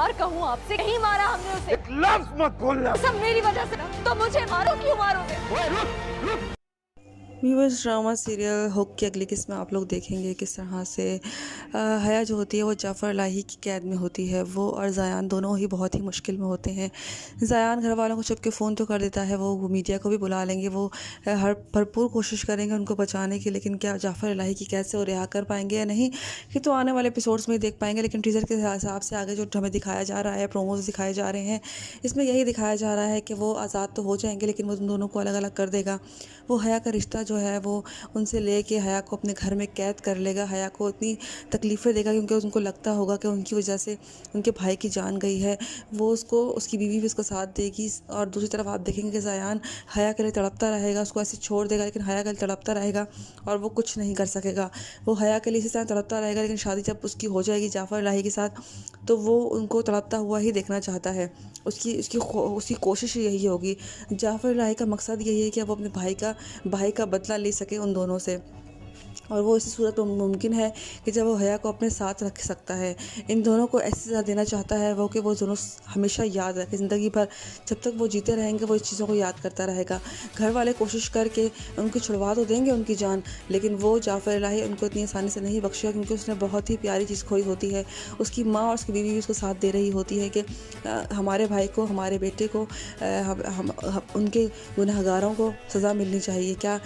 बार कहूँ आपसे, नहीं मारा हमने उसे। एक लफ्ज मत बोलना। सब मेरी वजह से ना, तो मुझे मारो, क्यों मारोगे? ओए रुक रुक। व्यूअर्स, ड्रामा सीरियल हुक की अगली किस्त में आप लोग देखेंगे किस तरह से हया जो होती है वो जाफ़र इलाही की कैद में होती है। वो और ज़यान दोनों ही बहुत ही मुश्किल में होते हैं। ज़यान घर वालों को छुप के फ़ोन तो कर देता है, वो मीडिया को भी बुला लेंगे, वो हर भरपूर कोशिश करेंगे उनको बचाने की, लेकिन क्या जाफ़र इलाही की कैद से वो रिहा कर पाएंगे या नहीं, ये तो आने वाले एपिसोड्स में ही देख पाएंगे। लेकिन टीज़र के हिसाब से आगे जो हमें दिखाया जा रहा है, प्रोमोज दिखाए जा रहे हैं, इसमें यही दिखाया जा रहा है कि वो आज़ाद तो हो जाएंगे, लेकिन वो उन दोनों को अलग अलग कर देगा। वो हया का रिश्ता जो है वो उनसे लेके हया को अपने घर में कैद कर लेगा। हया को इतनी तकलीफ़ें देगा क्योंकि उनको लगता होगा कि उनकी वजह से उनके भाई की जान गई है। वो उसको, उसकी बीवी भी उसका साथ देगी, और दूसरी तरफ आप देखेंगे कि ज़यान हया के लिए तड़पता रहेगा, उसको ऐसे छोड़ देगा लेकिन हया के लिए तड़पता रहेगा और वो कुछ नहीं कर सकेगा। वो हया के लिए इसी तरह तड़पता रहेगा, लेकिन शादी जब उसकी हो जाएगी जाफ़र इलाही के साथ, तो वो उनको तड़पता हुआ ही देखना चाहता है। उसकी कोशिश यही होगी। जाफ़र इलाही का मकसद यही है कि वो अपने भाई का बदला ले सके उन दोनों से, और वो इसी सूरत में मुमकिन है कि जब वो हया को अपने साथ रख सकता है। इन दोनों को ऐसी सज़ा देना चाहता है वो कि वो दोनों हमेशा याद रखे, ज़िंदगी भर जब तक वो जीते रहेंगे वो इस चीज़ों को याद करता रहेगा। घर वाले कोशिश करके उनकी छुड़वा तो देंगे उनकी जान, लेकिन वो जाफ़र इलाही उनको इतनी आसानी से नहीं बख्शेगा, क्योंकि उसने बहुत ही प्यारी चीज़ खोई होती है। उसकी माँ और उसकी बीवी भी उसको साथ दे रही होती है कि हमारे भाई को, हमारे बेटे को, हम उनके गुनहगारों को सज़ा मिलनी चाहिए। क्या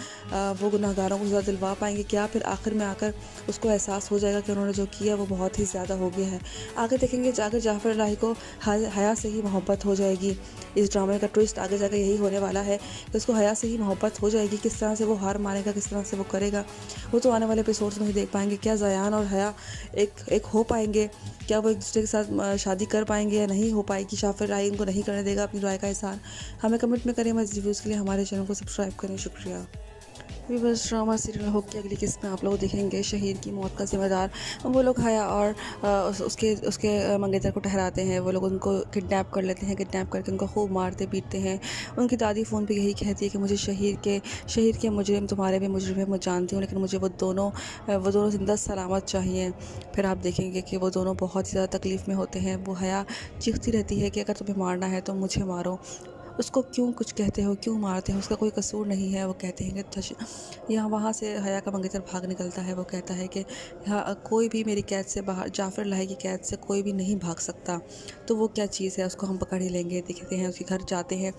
वो गुनहगारों को सज़ा दिलवा पाएंगे? क्या फिर आखिर में आकर उसको एहसास हो जाएगा कि उन्होंने जो किया वो बहुत ही ज़्यादा हो गया है? आगे देखेंगे, जाकर जाफ़र इलाही को हया से ही मोहब्बत हो जाएगी। इस ड्रामे का ट्विस्ट आगे जाकर यही होने वाला है कि उसको हया से ही मोहब्बत हो जाएगी। किस तरह से वो हार मानेगा, किस तरह से वो करेगा, वो तो आने वाले एपिसोड्स में ही देख पाएंगे। क्या ज़यान और हया एक हो पाएंगे? क्या वो एक दूसरे के साथ शादी कर पाएंगे या नहीं हो पाएगी? जाफ़र इलाही उनको नहीं करने देगा अपनी राय का इज़हार? हमें कमेंट में करें। मज़ीद रिव्यूज़ के लिए हमारे चैनल को सब्सक्राइब करें। शुक्रिया। व्यूअर्स, ड्रामा सीरियल हुक की अगली किस्त में आप लोग देखेंगे शहीद की मौत का जिम्मेदार वो लोग हया और उसके मंगेतर को ठहराते हैं। वो लोग उनको किडनैप कर लेते हैं, किडनैप करके उनको खूब मारते पीटते हैं। उनकी दादी फ़ोन पे यही कहती है कि मुझे शहीद के मुजरिम, तुम्हारे भी मुजरिम है, मैं जानती हूँ, लेकिन मुझे वो दोनों ज़िंदा सलामत चाहिए। फिर आप देखेंगे कि वो दोनों बहुत ही ज़्यादा तकलीफ़ में होते हैं। वो हया चीखती रहती है कि अगर तुम्हें मारना है तो मुझे मारो, उसको क्यों कुछ कहते हो, क्यों मारते हो, उसका कोई कसूर नहीं है। वो कहते हैं कि यहाँ वहाँ से हया का मंगेतर भाग निकलता है। वो कहता है कि यहाँ कोई भी मेरी कैद से बाहर, जाफ़र इलाही की कैद से कोई भी नहीं भाग सकता। तो वो क्या चीज़ है, उसको हम पकड़ ही लेंगे। देखते हैं, उसके घर जाते हैं,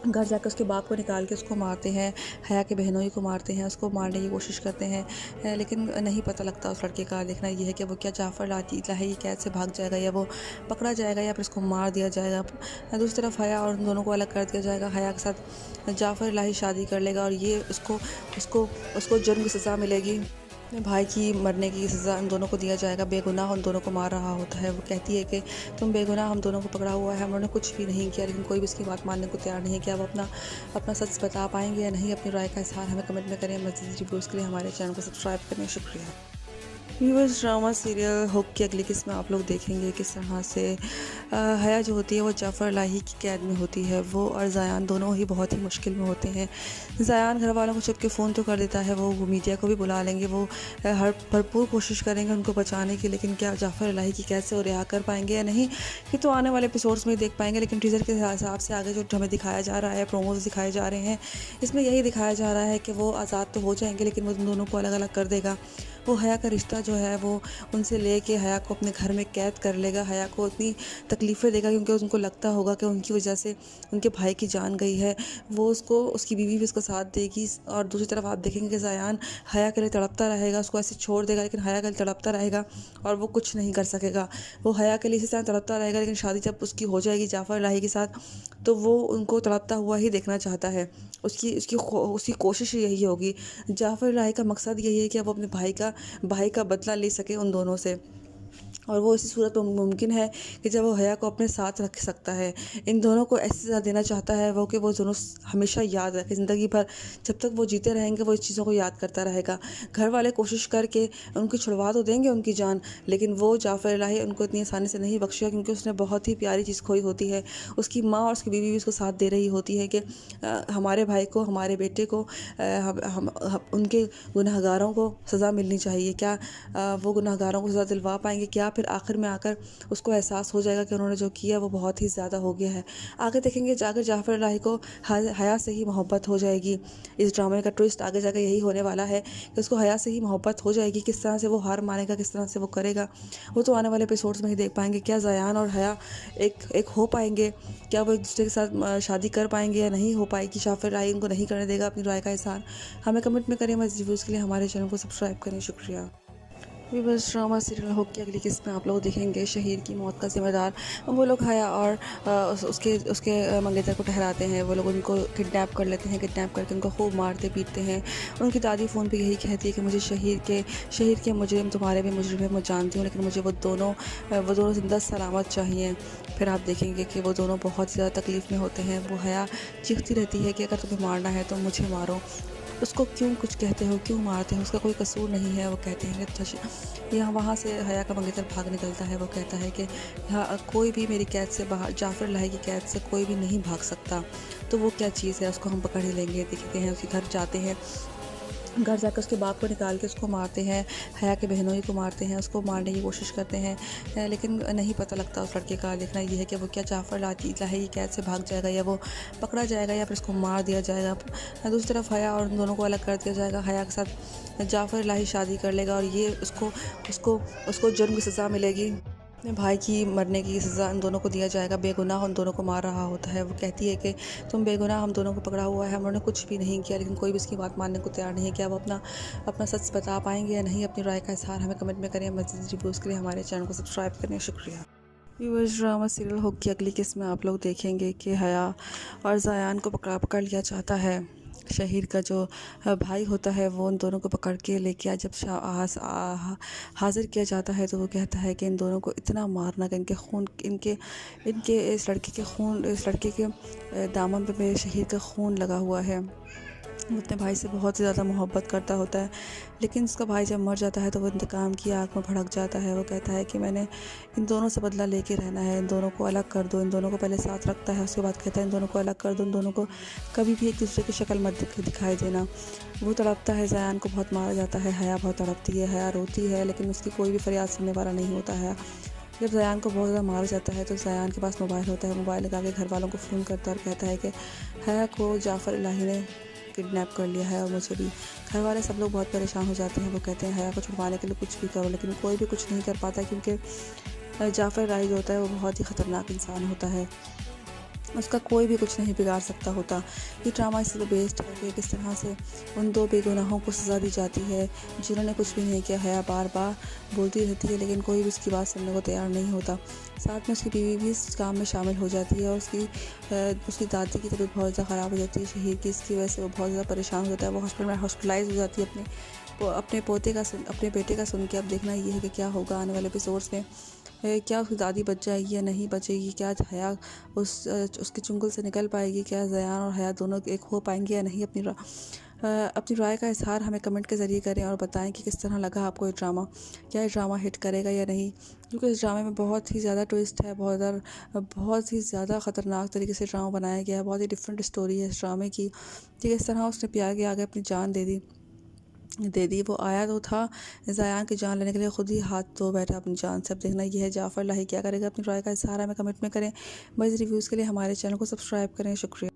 घर जाकर उसके बाप को निकाल के उसको मारते हैं, हया के बहनोई को मारते हैं, उसको मारने की कोशिश करते हैं, लेकिन नहीं पता लगता उस लड़के का। देखना ये है कि वो क्या जाफ़र इलाही की कैद से भाग जाएगा, या वो पकड़ा जाएगा, या फिर उसको मार दिया जाएगा। दूसरी तरफ हया और उन दोनों को अलग कर दिया जाएगा। हया के साथ जाफ़र इलाही शादी कर लेगा और ये उसको जुर्म की सज़ा मिलेगी। अपने भाई की मरने की सज़ा उन दोनों को दिया जाएगा। बेगुनाह उन दोनों को मार रहा होता है। वो कहती है कि तुम बेगुनाह, हम दोनों को पकड़ा हुआ है, हम उन्होंने कुछ भी नहीं किया, लेकिन कोई भी उसकी बात मानने को तैयार नहीं है। क्या वो अपना सच बता पाएंगे या नहीं? अपनी राय का इज़हार हमें कमेंट में करें। मज़ीद रिव्यूज़ के लिए हमारे चैनल को सब्सक्राइब करें। शुक्रिया। व्यूअर्स, ड्रामा सीरियल हुक की अगली किस्त में आप लोग देखेंगे किस तरह से हया जो होती है वो जाफ़र इलाही की कैद में होती है। वो और ज़यान दोनों ही बहुत ही मुश्किल में होते हैं। ज़यान घर वालों को छुप के फ़ोन तो कर देता है, वो मीडिया को भी बुला लेंगे, वो हर भरपूर कोशिश करेंगे उनको बचाने की, लेकिन क्या जाफ़र इलाही की कैद से वो रिहा कर पाएंगे या नहीं, ये तो आने वाले एपिसोड्स में ही देख पाएंगे। लेकिन टीज़र के हिसाब से आगे जो हमें दिखाया जा रहा है, प्रोमोज दिखाए जा रहे हैं, इसमें यही दिखाया जा रहा है कि वो आज़ाद तो हो जाएंगे, लेकिन वो उन दोनों को अलग अलग कर देगा। वो हया का रिश्ता जो है वो उनसे लेके हया को अपने घर में कैद कर लेगा। हया को इतनी तकलीफ़ें देगा क्योंकि उनको लगता होगा कि उनकी वजह से उनके भाई की जान गई है। वो उसकी बीवी भी उसका साथ देगी, और दूसरी तरफ आप देखेंगे कि ज़यान हया के लिए तड़पता रहेगा, उसको ऐसे छोड़ देगा, लेकिन हया के लिए तड़पता रहेगा और वो कुछ नहीं कर सकेगा। वो हया के लिए इसी तरह तड़पता रहेगा, लेकिन शादी जब उसकी हो जाएगी जाफ़र इलाही के साथ, तो वो उनको तड़पता हुआ ही देखना चाहता है। उसकी कोशिश यही होगी। जाफ़र इलाही का मकसद यही है कि वो अपने भाई का बदला ले सके उन दोनों से, और वो इसी सूरत में मुमकिन है कि जब वो हया को अपने साथ रख सकता है। इन दोनों को ऐसी सज़ा देना चाहता है वो कि वो दोनों हमेशा याद रखे, ज़िंदगी भर जब तक वो जीते रहेंगे वो इस चीज़ों को याद करता रहेगा। घर वाले कोशिश करके उनकी छुड़वा तो देंगे उनकी जान, लेकिन वो जाफ़र इलाही उनको इतनी आसानी से नहीं बख्शेगा, क्योंकि उसने बहुत ही प्यारी चीज़ खोई होती है। उसकी माँ और उसकी बीवी भी उसको साथ दे रही होती है कि हमारे भाई को, हमारे बेटे को, हम उनके गुनहगारों को सज़ा मिलनी चाहिए। क्या वो गुनहगारों को सज़ा दिलवा पाएंगे? क्या फिर आखिर में आकर उसको एहसास हो जाएगा कि उन्होंने जो किया वो बहुत ही ज़्यादा हो गया है। आगे देखेंगे जाकर जाफ़र इलाही को हया से ही मोहब्बत हो जाएगी। इस ड्रामे का ट्विस्ट आगे जाकर यही होने वाला है कि उसको हया से ही मोहब्बत हो जाएगी। किस तरह से वो हार मानेगा, किस तरह से वो करेगा, वो तो आने वाले एपिसोड्स में ही देख पाएंगे। क्या ज़यान और हया एक हो पाएंगे? क्या वो एक दूसरे के साथ शादी कर पाएंगे या नहीं हो पाएगी? जाफ़र इलाही उनको नहीं करने देगा अपनी राय का इज़हार? हमें कमेंट में करें। मज़ीद रिव्यूज़ के लिए हमारे चैनल को सब्सक्राइब करें। शुक्रिया। वीवर्स, ड्रामा सीरियल होक की अगली किस्त में आप लोग देखेंगे शहीर की मौत का जिम्मेदार वो लोग हया और उसके मंगेतर को ठहराते हैं। वो लोग उनको किडनैप कर लेते हैं, किडनैप करके उनको खूब मारते पीटते हैं। उनकी दादी फ़ोन पे यही कहती है कि मुझे शहीर के मुजरिम तुम्हारे भी मुजरिम है, मैं जानती हूँ, लेकिन मुझे वो दोनों ज़िंदा सलामत चाहिए। फिर आप देखेंगे कि वो दोनों बहुत ज़्यादा तकलीफ़ में होते हैं। वो हया चीखती रहती है कि अगर तुम्हें मारना है तो मुझे मारो, उसको क्यों कुछ कहते हो, क्यों मारते हो, उसका कोई कसूर नहीं है। वो कहते हैं कि यहाँ वहाँ से हया का मंगेतर भाग निकलता है। वो कहता है कि यहाँ कोई भी मेरी कैद से बाहर, जाफ़र इलाही की कैद से कोई भी नहीं भाग सकता। तो वो क्या चीज़ है, उसको हम पकड़ ही लेंगे। देखते हैं उसके घर जाते हैं, घर जाकर उसके बाप को निकाल के उसको मारते हैं, हया के बहनोई को मारते हैं, उसको मारने की कोशिश करते हैं, लेकिन नहीं पता लगता उस लड़के का। देखना ये है कि वो क्या जाफ़र इलाही की कैद से भाग जाएगा या वो पकड़ा जाएगा या फिर उसको मार दिया जाएगा। दूसरी तरफ हया और उन दोनों को अलग कर दिया जाएगा। हया के साथ जाफ़र इलाही शादी कर लेगा और ये उसको जुर्म की सज़ा मिलेगी। अपने भाई की मरने की सज़ा उन दोनों को दिया जाएगा। बेगुनाह उन दोनों को मार रहा होता है। वो कहती है कि तुम बेगुनाह, हम दोनों को पकड़ा हुआ है, हम लोगों ने कुछ भी नहीं किया, लेकिन कोई भी इसकी बात मानने को तैयार नहीं है। क्या वो अपना सच बता पाएंगे या नहीं? अपनी राय का इज़हार हमें कमेंट में करें। मज़ीद रिव्यूज़ के लिए हमारे चैनल को सब्सक्राइब करें। शुक्रिया। व्यूअर्स, ड्रामा सीरियल होक की अगली किस्त में आप लोग देखेंगे कि हया और ज़यान को पकड़ लिया जाता है। शहीर का जो भाई होता है वो उन दोनों को पकड़ के लेके जब हाज़िर किया जाता है तो वो कहता है कि इन दोनों को इतना मारना कि इनके इस लड़के के दामन पे मेरे शहीर का खून लगा हुआ है। वो अपने भाई से बहुत ही ज़्यादा मोहब्बत करता होता है, लेकिन उसका भाई जब मर जाता है तो वो इंतकाम की आग में भड़क जाता है। वो कहता है कि मैंने इन दोनों से बदला लेके रहना है, इन दोनों को अलग कर दो। इन दोनों को पहले साथ रखता है, उसके बाद कहता है इन दोनों को अलग कर दो, इन दोनों को कभी भी एक दूसरे की शक्ल मत दिखाई देना। वो तड़पता है, ज़यान को बहुत मारा जाता है, हया बहुत तड़पती है, हया रोती है, लेकिन उसकी कोई भी फरियाद सुनने वाला नहीं होता है। जब ज़यान को बहुत ज़्यादा मारा जाता है तो ज़यान के पास मोबाइल होता है। मोबाइल लगा के घर वालों को फ़ोन करता है और कहता है कि हया को जाफ़र इलाही ने किडनैप कर लिया है और मुझे भी। घर वाले सब लोग बहुत परेशान हो जाते हैं। वो कहते हैं हया को छुड़वाने के लिए कुछ भी करो, लेकिन कोई भी कुछ नहीं कर पाता क्योंकि जाफ़र इलाही जो होता है वो बहुत ही ख़तरनाक इंसान होता है, उसका कोई भी कुछ नहीं बिगाड़ सकता होता। ये ड्रामा इसी पे बेस्ड है कि किस तरह से उन दो बेगुनाहों को सज़ा दी जाती है जिन्होंने कुछ भी नहीं किया। हया बार बार बोलती रहती है लेकिन कोई भी उसकी बात सुनने को तैयार नहीं होता। साथ में उसकी बीवी भी इस काम में शामिल हो जाती है और उसकी दादी की तबीयत बहुत ज़्यादा ख़राब हो जाती है शहीर की। इसकी वजह से वो बहुत ज़्यादा परेशान हो जाता है। वो हॉस्पिटल में हॉस्पिटलाइज हो जाती है अपने बेटे का सुन के। अब देखना ये है कि क्या होगा आने वाले एपिसोड्स में। क्या उसकी दादी बच जाएगी या नहीं बचेगी? क्या हया उसके चुंगल से निकल पाएगी? क्या ज़यान और हया दोनों एक हो पाएंगे या नहीं? अपनी राय का इज़हार हमें कमेंट के ज़रिए करें और बताएं कि किस तरह लगा आपको ये ड्रामा। क्या ये ड्रामा हिट करेगा या नहीं? क्योंकि इस ड्रामे में बहुत ही ज़्यादा ट्विस्ट है, बहुत ही ज़्यादा ख़तरनाक तरीके से ड्रामा बनाया गया है। बहुत ही डिफरेंट स्टोरी है इस ड्रामे की। ठीक है, इस तरह उसने प्यार के आगे अपनी जान दे दी। वो आया तो था ज़यान की जान लेने के लिए, खुद ही हाथ धो बैठा अपनी जान से। अब देखना ये है जाफ़र इलाही क्या करेगा। अपनी राय का इज़हार हमें कमेंट में करें। मज़ीद रिव्यूज़ के लिए हमारे चैनल को सब्सक्राइब करें। शुक्रिया।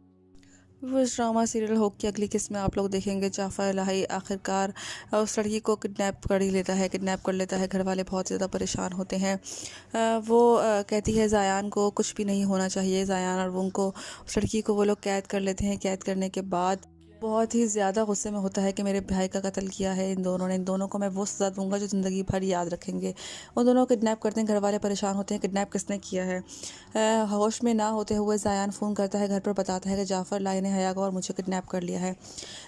वो इस ड्रामा सीरियल होक की अगली किस्त में आप लोग देखेंगे जाफ़र इलाही आखिरकार उस लड़की को किडनैप कर लेता है। घर वाले बहुत ज़्यादा परेशान होते हैं। वो कहती है ज़यान को कुछ भी नहीं होना चाहिए। ज़यान और उनको उस लड़की को वो लोग कैद कर लेते हैं। कैद करने के बाद बहुत ही ज़्यादा गुस्से में होता है कि मेरे भाई का कत्ल किया है इन दोनों को मैं वो सज़ा दूंगा जो ज़िंदगी भर याद रखेंगे। उन दोनों को किडनैप करते हैं। घर वाले परेशान होते हैं किडनैप किसने किया है। होश में ना होते हुए ज़यान फ़ोन करता है घर पर, बताता है कि जाफ़र इलाही ने हया को और मुझे किडनैप कर लिया है।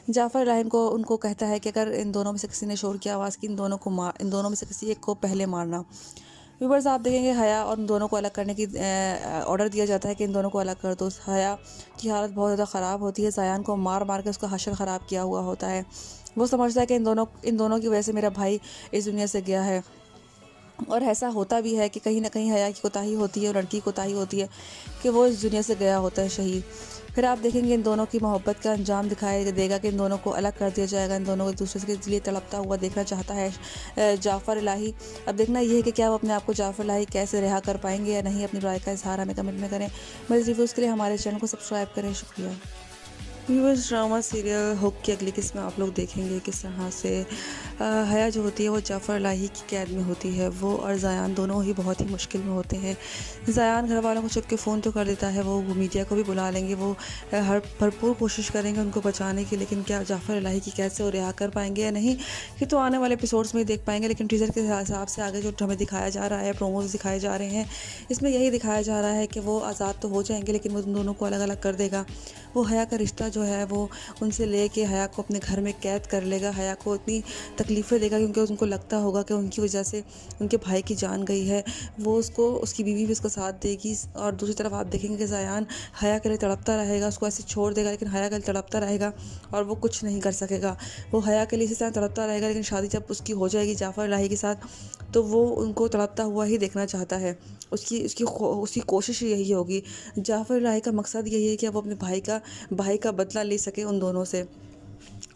जाफ़र इलाही को उनको कहता है कि अगर इन दोनों में से किसी ने शोर किया आवाज़ की, इन दोनों में से किसी एक को पहले मारना। व्यूवर्स, आप देखेंगे हया और इन दोनों को अलग करने की ऑर्डर दिया जाता है कि इन दोनों को अलग कर दो। हया की हालत बहुत ज़्यादा ख़राब होती है। ज़यान को मार के उसका हशर ख़राब किया हुआ होता है। वो समझता है कि इन दोनों की वजह से मेरा भाई इस दुनिया से गया है। और ऐसा होता भी है कि कहीं न कहीं हया की कोताही होती है और लड़की की कोताही होती है कि वो इस दुनिया से गया होता है शहीद। फिर आप देखेंगे इन दोनों की मोहब्बत का अंजाम दिखाया देगा कि इन दोनों को अलग कर दिया जाएगा, इन दोनों को एक-दूसरे के लिए तड़पता हुआ देखना चाहता है जाफ़र इलाही। अब देखना ये है कि क्या वो अपने आप को जाफ़र इलाही कैसे रिहा कर पाएँगे या नहीं। अपनी राय का इज़हार हमें कमेंट में करें। मज़ीद रिव्यूज़ के लिए हमारे चैनल को सब्सक्राइब करें। शुक्रिया। व्यूअर्स, ड्रामा सीरियल हुक की अगली किस्त में आप लोग देखेंगे किस तरह से हया जो होती है वो जाफ़र इलाही की कैद में होती है। वो और ज़यान दोनों ही बहुत ही मुश्किल में होते हैं। ज़यान घर वालों को छुप के फ़ोन तो कर देता है, वो मीडिया को भी बुला लेंगे, वो हर भरपूर कोशिश करेंगे उनको बचाने की, लेकिन क्या जाफ़र इलाही की कैद से वो रिहा कर पाएंगे या नहीं, ये तो आने वाले एपिसोड्स में ही देख पाएंगे। लेकिन टीज़र के हिसाब से आगे जो हमें दिखाया जा रहा है, प्रोमोज दिखाए जा रहे हैं, इसमें यही दिखाया जा रहा है कि वो आज़ाद तो हो जाएंगे, लेकिन वो उन दोनों को अलग अलग कर देगा। वो हया का रिश्ता जो है वो उनसे लेके हया को अपने घर में कैद कर लेगा। हया को इतनी तकलीफ़ें देगा क्योंकि उनको लगता होगा कि उनकी वजह से उनके भाई की जान गई है। वो उसको, उसकी बीवी भी उसका साथ देगी। और दूसरी तरफ आप देखेंगे कि ज़यान हया के लिए तड़पता रहेगा, उसको ऐसे छोड़ देगा, लेकिन हया के लिए तड़पता रहेगा और वो कुछ नहीं कर सकेगा। वो हया के लिए इसी तरह तड़पता रहेगा, लेकिन शादी जब उसकी हो जाएगी जाफ़र इलाही के साथ, तो वो उनको तड़पता हुआ ही देखना चाहता है। उसकी कोशिश यही होगी। जाफ़र इलाही का मकसद यही है कि अब वो अपने भाई का बदला ले सके उन दोनों से,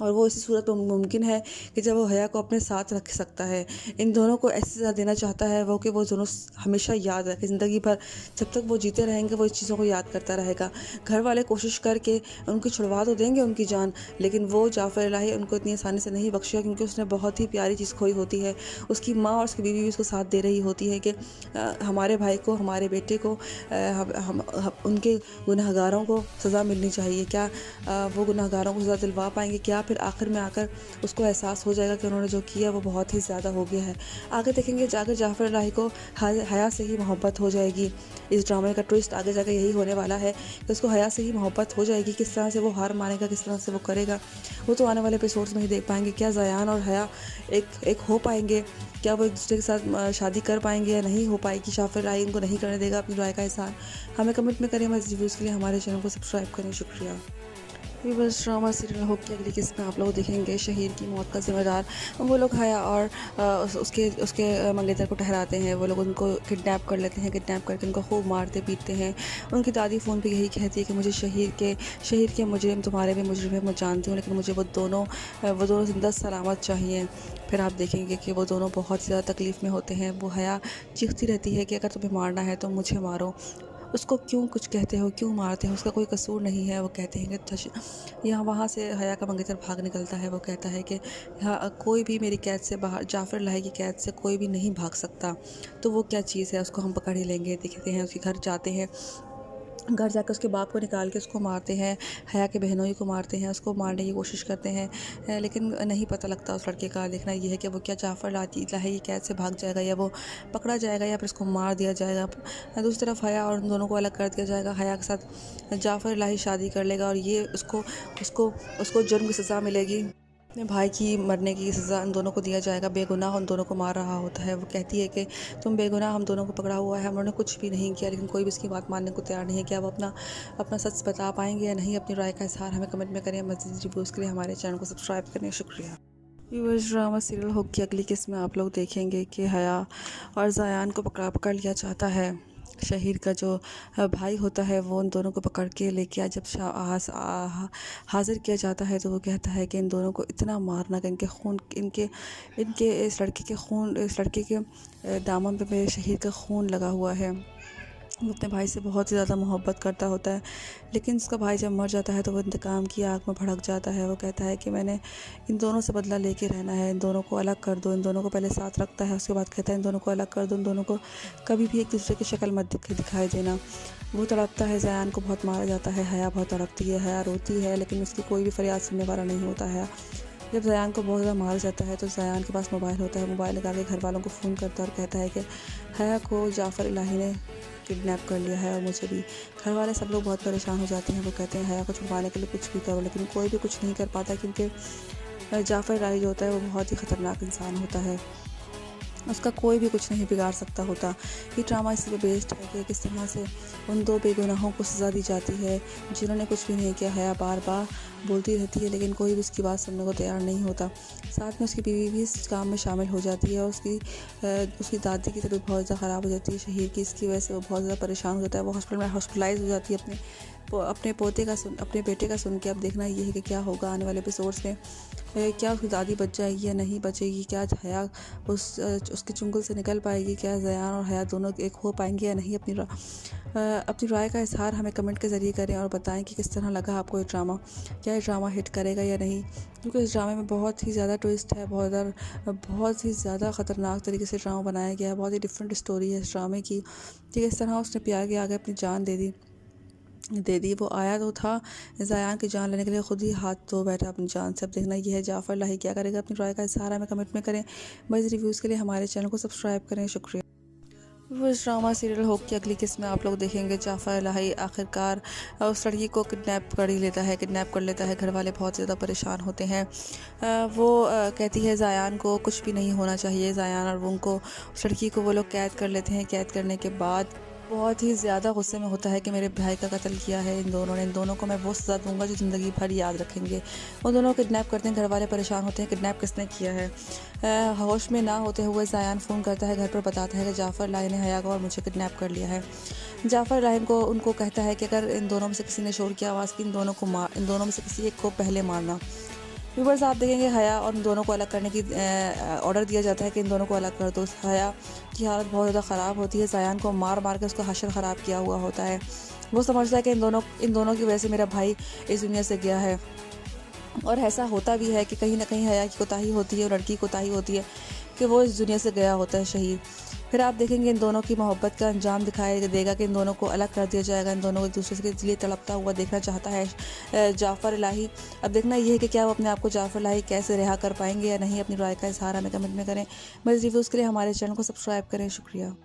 और वो इसी सूरत में मुमकिन है कि जब वो हया को अपने साथ रख सकता है। इन दोनों को ऐसी सज़ा देना चाहता है वो कि वो दोनों हमेशा याद रखें ज़िंदगी भर। जब तक वो जीते रहेंगे वो इस चीज़ों को याद करता रहेगा। घर वाले कोशिश करके उनकी छुड़वा तो देंगे उनकी जान, लेकिन वो जाफ़र इलाही उनको इतनी आसानी से नहीं बख्शेगा, क्योंकि उसने बहुत ही प्यारी चीज़ खोई होती है। उसकी माँ और उसकी बीवी भी उसको साथ दे रही होती है कि हमारे भाई को, हमारे बेटे को, हम उनके गुनहगारों को सज़ा मिलनी चाहिए। क्या वो गुनहगारों को सज़ा दिलवा पाएंगे? क्या फिर आखिर में आकर उसको एहसास हो जाएगा कि उन्होंने जो किया वो बहुत ही ज़्यादा हो गया है। आगे देखेंगे जाकर जाफ़र इलाही को हया से ही मोहब्बत हो जाएगी। इस ड्रामे का ट्विस्ट आगे जाकर यही होने वाला है कि उसको हया से ही मोहब्बत हो जाएगी। किस तरह से वो हार मानेगा, किस तरह से वो करेगा, वो तो आने वाले एपिसोड्स में ही देख पाएंगे। क्या ज़यान और हया एक हो पाएंगे? क्या वो एक दूसरे के साथ शादी कर पाएंगे या नहीं हो पाएगी? जाफ़र इलाही उनको नहीं करने देगा। अपनी राय का इज़हार हमें कमेंट में करें। मज़ीद रिव्यूज़ के लिए हमारे चैनल को सब्सक्राइब करें। शुक्रिया। व्यूअर्स, ड्रामा सीरियल हुक की अगली किस्त में आप लोग देखेंगे शहीद की मौत का ज़िम्मेदार वो लोग हया और उसके मंगेतर को ठहराते हैं। वो लोग उनको किडनैप कर लेते हैं, किडनैप करके उनको खूब मारते पीटते हैं। उनकी दादी फ़ोन पे यही कहती है कि मुझे शहीद के मुजरिम तुम्हारे भी मुजरिम है, मैं जानती हूँ, लेकिन मुझे वो दोनों ज़िंदा सलामत चाहिए। फिर आप देखेंगे कि वो दोनों बहुत ज़्यादा तकलीफ़ में होते हैं। वो हया चीखती रहती है कि अगर तुम्हें मारना है तो मुझे मारो, उसको क्यों कुछ कहते हो, क्यों मारते हो, उसका कोई कसूर नहीं है। वो कहते हैं कि यहाँ वहाँ से हया का मंगेतर भाग निकलता है। वो कहता है कि यहाँ कोई भी मेरी कैद से बाहर, जाफ़र इलाही की कैद से कोई भी नहीं भाग सकता। तो वो क्या चीज़ है, उसको हम पकड़ ही लेंगे। देखते हैं उसके घर जाते हैं, घर जाकर उसके बाप को निकाल के उसको मारते हैं, हया के बहनोई को मारते हैं, उसको मारने की कोशिश करते हैं, लेकिन नहीं पता लगता उस लड़के का। देखना ये है कि वो क्या जाफ़र इलाही कैद से भाग जाएगा या वो पकड़ा जाएगा या फिर उसको मार दिया जाएगा। दूसरी तरफ हया और उन दोनों को अलग कर दिया जाएगा। हया के साथ जाफ़र इलाही शादी कर लेगा और ये उसको जुर्म की सज़ा मिलेगी। अपने भाई की मरने की सज़ा उन दोनों को दिया जाएगा। बेगुनाह उन दोनों को मार रहा होता है। वो कहती है कि तुम बेगुनाह, हम दोनों को पकड़ा हुआ है, हम उन्होंने कुछ भी नहीं किया, लेकिन कोई भी इसकी बात मानने को तैयार नहीं है। क्या वो अपना सच बता पाएंगे या नहीं? अपनी राय का इज़हार हमें कमेंट में करें। मज़ीद रिव्यूज़ के लिए हमारे चैनल को सब्सक्राइब करें। शुक्रिया। व्यूअर्स, ड्रामा सीरियल हुक की अगली किस्त में आप लोग देखेंगे कि हया और ज़यान को पकड़ लिया जाता है। शहीद का जो भाई होता है वो उन दोनों को पकड़ के लेके जब हाज़िर किया जाता है तो वो कहता है कि इन दोनों को इतना मारना कि इनके इस लड़के के दामन पे मेरे शहीद का खून लगा हुआ है। वो अपने भाई से बहुत ही ज़्यादा मोहब्बत करता होता है, लेकिन उसका भाई जब मर जाता है तो वो इंतकाम की आग में भड़क जाता है। वो कहता है कि मैंने इन दोनों से बदला लेके रहना है, इन दोनों को अलग कर दो। इन दोनों को पहले साथ रखता है, उसके बाद कहता है इन दोनों को अलग कर दो, इन दोनों को कभी भी एक दूसरे की शक्ल मत दिखाई देना। वो तड़पता है, ज़यान को बहुत मारा जाता है, हया बहुत तड़पती है, हया रोती है, लेकिन उसकी कोई भी फरियाद सुनने वाला नहीं होता है। जब ज़यान को बहुत ज़्यादा मारा जाता है तो ज़यान के पास मोबाइल होता है। मोबाइल निकाल के घर वालों को फ़ोन करता है और कहता है कि हया को जाफ़र इलाही ने किडनैप कर लिया है और मुझे भी। घर वाले सब लोग बहुत परेशान हो जाते हैं। वो कहते हैं हया को छुड़वाने के लिए कुछ भी करो, लेकिन कोई भी कुछ नहीं कर पाता, क्योंकि जाफ़र इलाही जो होता है वो बहुत ही ख़तरनाक इंसान होता है। उसका कोई भी कुछ नहीं बिगाड़ सकता होता। ये ड्रामा इस पे बेस्ड है कि किस तरह से उन दो बेगुनाहों को सज़ा दी जाती है जिन्होंने कुछ भी नहीं किया। हया बार बार बोलती रहती है लेकिन कोई भी उसकी बात सुनने को तैयार नहीं होता। साथ में उसकी बीवी भी इस काम में शामिल हो जाती है और उसकी दादी की तबीयत बहुत ज़्यादा ख़राब हो जाती है शहीर की। इसकी वजह से वो बहुत ज़्यादा परेशान हो जाता है। वो हॉस्पिटल में हॉस्पिटलाइज हो जाती है अपने बेटे का सुन के। अब देखना ये है कि क्या होगा आने वाले एपिसोड्स में। क्या उसकी दादी बच जाएगी या नहीं बचेगी, क्या हया उसके चुंगल से निकल पाएगी, क्या ज़यान और हया दोनों एक हो पाएंगे या नहीं। अपनी राय का इजहार हमें कमेंट के ज़रिए करें और बताएं कि किस तरह लगा आपको ये ड्रामा। क्या ये ड्रामा हिट करेगा या नहीं, क्योंकि इस ड्रामे में बहुत ही ज़्यादा ट्विस्ट है, बहुत ही ज़्यादा ख़तरनाक तरीके से ड्रामा बनाया गया है। बहुत ही डिफरेंट स्टोरी है इस ड्रामे की। ठीक है, इस तरह उसने प्यार के आगे अपनी जान दे दी। वो आया तो था ज़यान की जान लेने के लिए, खुद ही हाथ धो बैठा अपनी जान से। अब देखना ये है जाफ़र लाही क्या करेगा। अपनी राय का इज़हार हमें कमेंट में करें। मज़ीद रिव्यूज़ के लिए हमारे चैनल को सब्सक्राइब करें। शुक्रिया। वो इस ड्रामा सीरियल होप की अगली किस्त में आप लोग देखेंगे जाफ़र लाही आखिरकार उस लड़की को किडनैप कर लेता है। घर वाले बहुत ज़्यादा परेशान होते हैं। वो कहती है ज़यान को कुछ भी नहीं होना चाहिए। ज़यान और उनको उस लड़की को वो लोग कैद कर लेते हैं। कैद करने के बाद बहुत ही ज़्यादा गुस्से में होता है कि मेरे भाई का कत्ल किया है इन दोनों को मैं वो सज़ा दूंगा जो ज़िंदगी भर याद रखेंगे। उन दोनों को किडनैप करते हैं। घर वाले परेशान होते हैं, किडनैप किसने किया है। होश में ना होते हुए ज़यान फ़ोन करता है घर पर, बताता है कि जाफ़र लाही ने हया को और मुझे किडनैप कर लिया है। जाफ़र लाही को उनको कहता है कि अगर इन दोनों में से किसी ने शोर किया आवाज़ की, इन दोनों में से किसी एक को पहले मारना। व्यूवर्स आप देखेंगे हया और इन दोनों को अलग करने की ऑर्डर दिया जाता है कि इन दोनों को अलग कर दो। हया की हालत बहुत ज़्यादा ख़राब होती है। ज़यान को मार के उसका हशर ख़राब किया हुआ होता है। वो समझता है कि इन दोनों की वजह से मेरा भाई इस दुनिया से गया है। और ऐसा होता भी है कि कहीं ना कहीं हया की कोताही होती है और लड़की की कोताही होती है कि वो इस दुनिया से गया होता है शहीद। फिर आप देखेंगे इन दोनों की मोहब्बत का अंजाम दिखाया देगा कि इन दोनों को अलग कर दिया जाएगा। इन दोनों को एक दूसरे के लिए तड़पता हुआ देखना चाहता है जाफ़र लाही। अब देखना ये है कि क्या वो अपने आप को जाफ़र लाही कैसे रिहा कर पाएंगे या नहीं। अपनी राय का इज़हार हमें कमेंट में करें। मज़ीद रिव्यूज़ के लिए हमारे चैनल को सब्सक्राइब करें। शुक्रिया।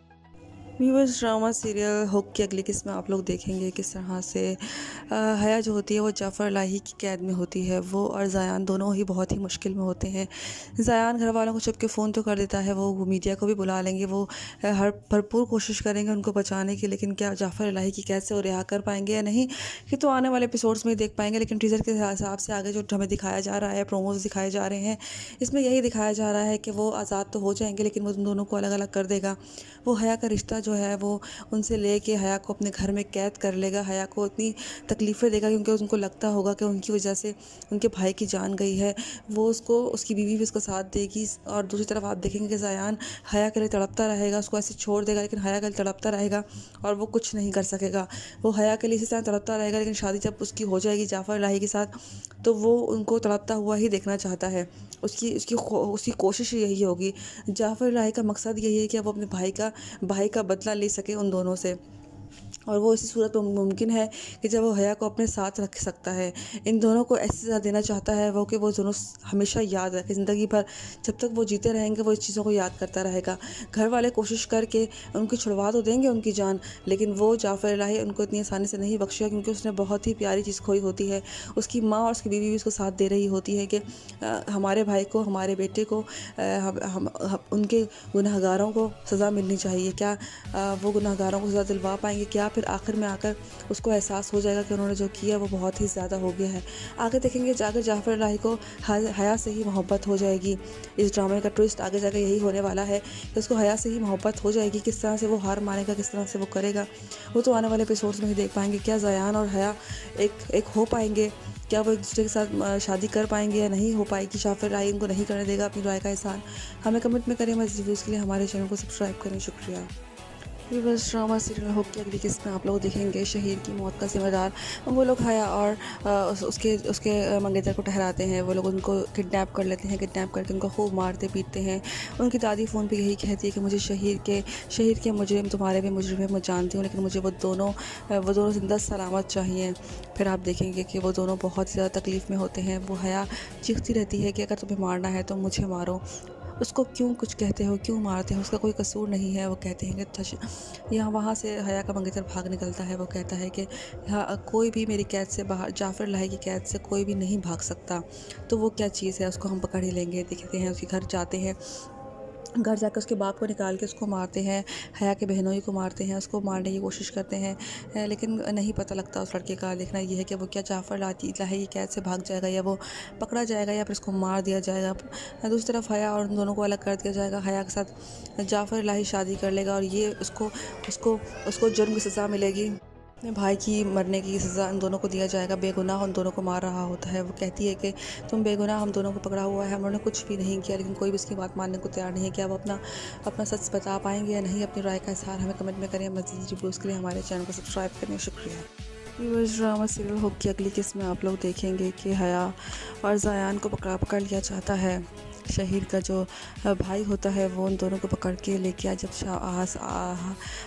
व्यूअर्स ड्रामा सीरियल हुक की अगली किस्त में आप लोग देखेंगे किस तरह से हया जो होती है वो जाफ़र लाही की कैद में होती है। वो और ज़यान दोनों ही बहुत ही मुश्किल में होते हैं। ज़यान घर वालों को छुप के फ़ोन तो कर देता है, वो मीडिया को भी बुला लेंगे, वो हर भरपूर कोशिश करेंगे उनको बचाने की। लेकिन क्या जाफ़र लाही की कैद से वो रिहा कर पाएंगे या नहीं, ये तो आने वाले एपिसोड्स में देख पाएंगे। लेकिन टीज़र के हिसाब से आगे जो हमें दिखाया जा रहा है, प्रोमोज दिखाए जा रहे हैं, इसमें यही दिखाया जा रहा है कि वो आज़ाद तो हो जाएंगे लेकिन वो उन दोनों को अलग अलग कर देगा। वो हया का रिश्ता जो है वो उनसे लेके हया को अपने घर में कैद कर लेगा। हया को इतनी तकलीफ़ें देगा क्योंकि उनको लगता होगा कि उनकी वजह से उनके भाई की जान गई है। वो उसकी बीवी भी उसका साथ देगी। और दूसरी तरफ आप देखेंगे कि ज़यान हया के लिए तड़पता रहेगा, उसको ऐसे छोड़ देगा लेकिन हया के लिए तड़पता रहेगा और वो कुछ नहीं कर सकेगा। वो हया के लिए इसी तरह तड़पता रहेगा लेकिन शादी जब उसकी हो जाएगी जाफ़र लाही के साथ तो वो उनको तड़पता हुआ ही देखना चाहता है। उसकी कोशिश यही होगी। जाफ़र लाही का मकसद यही है कि वो अपने भाई का बदला ले सके उन दोनों से। और वो इसी सूरत में मुमकिन है कि जब वो हया को अपने साथ रख सकता है। इन दोनों को ऐसी सज़ा देना चाहता है वो कि वो दोनों हमेशा याद रखे, ज़िंदगी भर जब तक वो जीते रहेंगे वो इस चीज़ों को याद करता रहेगा। घर वाले कोशिश करके उनकी छुड़वा तो देंगे उनकी जान, लेकिन वो जाफ़र लाही उनको इतनी आसानी से नहीं बख्शेगा क्योंकि उसने बहुत ही प्यारी चीज़ खोई होती है। उसकी माँ और उसकी बीवी भी उसको साथ दे रही होती है कि हमारे भाई को, हमारे बेटे को, हम उनके गुनहगारों को सज़ा मिलनी चाहिए। क्या वो गुनहगारों को सज़ा दिलवा पाएंगे? क्या फिर आखिर में आकर उसको एहसास हो जाएगा कि उन्होंने जो किया वो बहुत ही ज़्यादा हो गया है। आगे देखेंगे जाकर जाफ़र लाही को हया से ही मोहब्बत हो जाएगी। इस ड्रामे का ट्विस्ट आगे जाकर यही होने वाला है कि उसको हया से ही मोहब्बत हो जाएगी। किस तरह से वो हार मानेगा, किस तरह से वो करेगा, वो तो आने वाले एपिसोड्स में ही देख पाएंगे। क्या ज़यान और हया एक हो पाएंगे? क्या वो एक दूसरे के साथ शादी कर पाएंगे या नहीं हो पाएगी? जाफ़र लाही उनको नहीं करने देगा। अपनी राय का इज़हार हमें कमेंट में करें। मज़ीद रिव्यूज़ के लिए हमारे चैनल को सब्सक्राइब करें। शुक्रिया। बस ड्रामा सीरियल हुक की अगली किस्त में आप लोग देखेंगे शहीर की मौत का जिम्मेदार वो लोग हया और उसके मंगेतर को ठहराते हैं। वो लोग उनको किडनैप कर लेते हैं। किडनैप करके उनको खूब मारते पीटते हैं। उनकी दादी फ़ोन पे यही कहती है कि मुझे शहीर के मुजरिम, तुम्हारे भी मुजरिम है, मैं जानती हूँ, लेकिन मुझे वो दोनों ज़िंदा सलामत चाहिए। फिर आप देखेंगे कि वो दोनों बहुत ही ज़्यादा तकलीफ़ में होते हैं। वो हया चीखती रहती है कि अगर तुम्हें मारना है तो मुझे मारो, उसको क्यों कुछ कहते हो, क्यों मारते हो, उसका कोई कसूर नहीं है। वो कहते हैं कि वहाँ से हया का मंगेतर भाग निकलता है। वो कहता है कि कोई भी मेरी कैद से बाहर, जाफ़र लाही की कैद से कोई भी नहीं भाग सकता। तो वो क्या चीज़ है उसको हम पकड़ ही लेंगे। देखते हैं उसके घर जाते हैं। घर जाकर उसके बाप को निकाल के उसको मारते हैं, हया के बहनोई को मारते हैं, उसको मारने की कोशिश करते हैं, लेकिन नहीं पता लगता उस लड़के का। देखना ये है कि वो क्या जाफ़र लाही कैद से भाग जाएगा या वो पकड़ा जाएगा या फिर उसको मार दिया जाएगा। दूसरी तरफ हया और उन दोनों को अलग कर दिया जाएगा। हया के साथ जाफ़र लाही शादी कर लेगा और ये उसको उसको उसको जुर्म की सज़ा मिलेगी। अपने भाई की मरने की सज़ा इन दोनों को दिया जाएगा। बेगुनाह उन दोनों को मार रहा होता है। वो कहती है कि तुम बेगुनाह, हम दोनों को पकड़ा हुआ है, हम लोगों ने कुछ भी नहीं किया, लेकिन कोई भी इसकी बात मानने को तैयार नहीं है। क्या वो अपना सच बता पाएंगे या नहीं? अपनी राय का इज़हार हमें कमेंट में करें। मज़ीद रिव्यूज़ के लिए हमारे चैनल को सब्सक्राइब करें। शुक्रिया। व्यूअर्स, ड्रामा सीरियल हुक की अगली किस्त में आप लोग देखेंगे कि हया और ज़यान को पकड़ लिया जाता है। शहीद का जो भाई होता है वो उन दोनों को पकड़ के लेके जब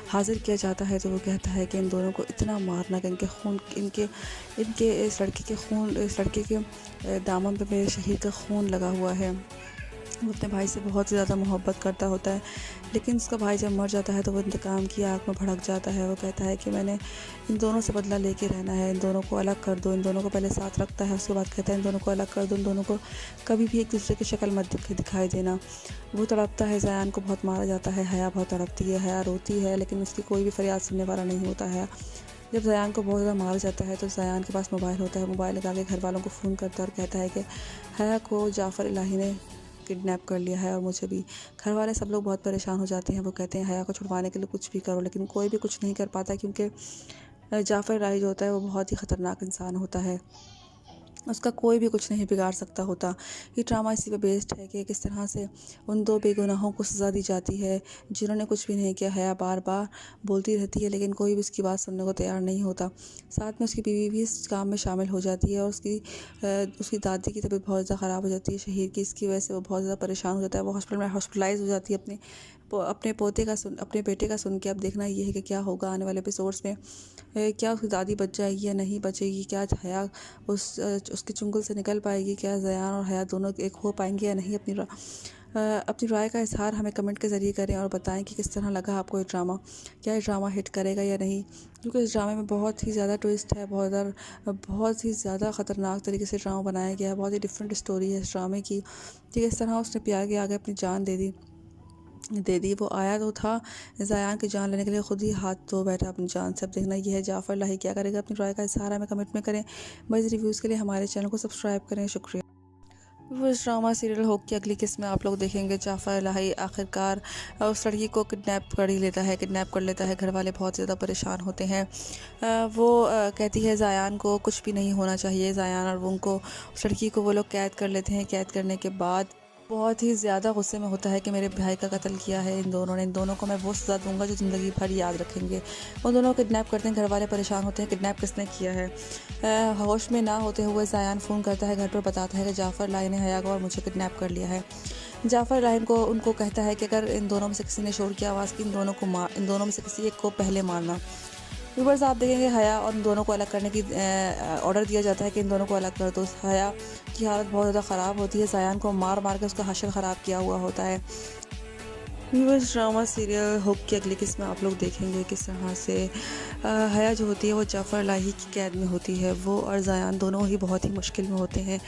हाजिर किया जाता है तो वो कहता है कि इन दोनों को इतना मारना कि इनके खून इनके इस लड़के के दामन पे मेरे शहीद का खून लगा हुआ है। वो अपने भाई से बहुत ज़्यादा मोहब्बत करता होता है, लेकिन उसका भाई जब मर जाता है तो वो इंतकाम की आग में भड़क जाता है। वो कहता है कि मैंने इन दोनों से बदला लेके रहना है, इन दोनों को अलग कर दो। इन दोनों को पहले साथ रखता है, उसके बाद कहता है इन दोनों को अलग कर दो, इन दोनों को कभी भी एक दूसरे की शक्ल मत दिखाई देना। वो तड़पता है, ज़यान को बहुत मारा जाता है, हया बहुत तड़पती है, हया रोती है, लेकिन उसकी कोई भी फरियाद सुनने वाला नहीं होता है। जब ज़यान को बहुत ज़्यादा मारा जाता है तो ज़यान के पास मोबाइल होता है। मोबाइल लगा के घर वालों को फ़ोन करता है और कहता है कि हया को जाफ़र इलाही ने किडनैप कर लिया है और मुझे भी। घर वाले सब लोग बहुत परेशान हो जाते हैं। वो कहते हैं हया को छुड़वाने के लिए कुछ भी करो, लेकिन कोई भी कुछ नहीं कर पाता, क्योंकि जाफ़र इलाही जो होता है वो बहुत ही ख़तरनाक इंसान होता है। उसका कोई भी कुछ नहीं बिगाड़ सकता होता। ये ड्रामा इसी पे बेस्ड है कि किस तरह से उन दो बेगुनाहों को सज़ा दी जाती है जिन्होंने कुछ भी नहीं किया। हया बार बार बोलती रहती है, लेकिन कोई भी उसकी बात सुनने को तैयार नहीं होता। साथ में उसकी बीवी भी इस काम में शामिल हो जाती है और उसकी दादी की तबीयत बहुत ज़्यादा ख़राब हो जाती है शहीद की। इसकी वजह से वो बहुत ज़्यादा परेशान हो जाता है। वो हॉस्पिटलाइज हो जाती है अपने बेटे का सुन के। अब देखना ये है कि क्या होगा आने वाले एपिसोड्स में। क्या उसकी दादी बच जाएगी या नहीं बचेगी? क्या हया उसके चुंगल से निकल पाएगी? क्या ज़यान और हया दोनों एक हो पाएंगे या नहीं? अपनी राय का इज़हार हमें कमेंट के ज़रिए करें और बताएं कि किस तरह लगा आपको ये ड्रामा। क्या ये ड्रामा हिट करेगा या नहीं? क्योंकि इस ड्रामे में बहुत ही ज़्यादा ट्विस्ट है, बहुत ही ज़्यादा ख़तरनाक तरीके से ड्रामा बनाया गया है। बहुत ही डिफरेंट स्टोरी है इस ड्रामे की। ठीक है, इस तरह उसने प्यार के आगे अपनी जान दे दी। वो आया तो था ज़यान की जान लेने के लिए, खुद ही हाथ धो बैठा अपनी जान से। अब देखना ये है जाफ़र लाही क्या करेगा। अपनी राय का इज़हार हमें कमेंट में करें। मज़ीद रिव्यूज़ के लिए हमारे चैनल को सब्सक्राइब करें। शुक्रिया। वो इस ड्रामा सीरियल हुक की अगली किस्त में आप लोग देखेंगे जाफ़र इलाही आखिरकार उस लड़की को किडनैप कर लेता है। घर वाले बहुत ज़्यादा परेशान होते हैं। वो कहती है ज़यान को कुछ भी नहीं होना चाहिए। ज़यान और उनको उस लड़की को वो लोग कैद कर लेते हैं। कैद करने के बाद बहुत ही ज़्यादा गुस्से में होता है कि मेरे भाई का कत्ल किया है इन दोनों को मैं वो सज़ा दूंगा जो ज़िंदगी भर याद रखेंगे। उन दोनों को किडनैप करते हैं। घर वाले परेशान होते हैं, किडनैप किसने किया है? होश में ना होते हुए ज़यान फ़ोन करता है घर पर, बताता है कि जाफ़र इलाही ने हया को और मुझे किडनैप कर लिया है। जाफ़र इलाही उनको कहता है कि अगर इन दोनों में से किसी ने शोर किया आवाज़ की, इन दोनों में से किसी एक को पहले मारना। व्यूअर्स, आप देखेंगे हया और इन दोनों को अलग करने की ऑर्डर दिया जाता है कि इन दोनों को अलग कर दो। हया की हालत बहुत ज़्यादा ख़राब होती है। ज़यान को मार के उसका हशर ख़राब किया हुआ होता है। व्यूअर्स, ड्रामा सीरियल हुक की अगली किस्त में आप लोग देखेंगे किस तरह से हया जो होती है वो जाफ़र इलाही की कैद में होती है। वो और ज़यान दोनों ही बहुत ही मुश्किल में होते हैं।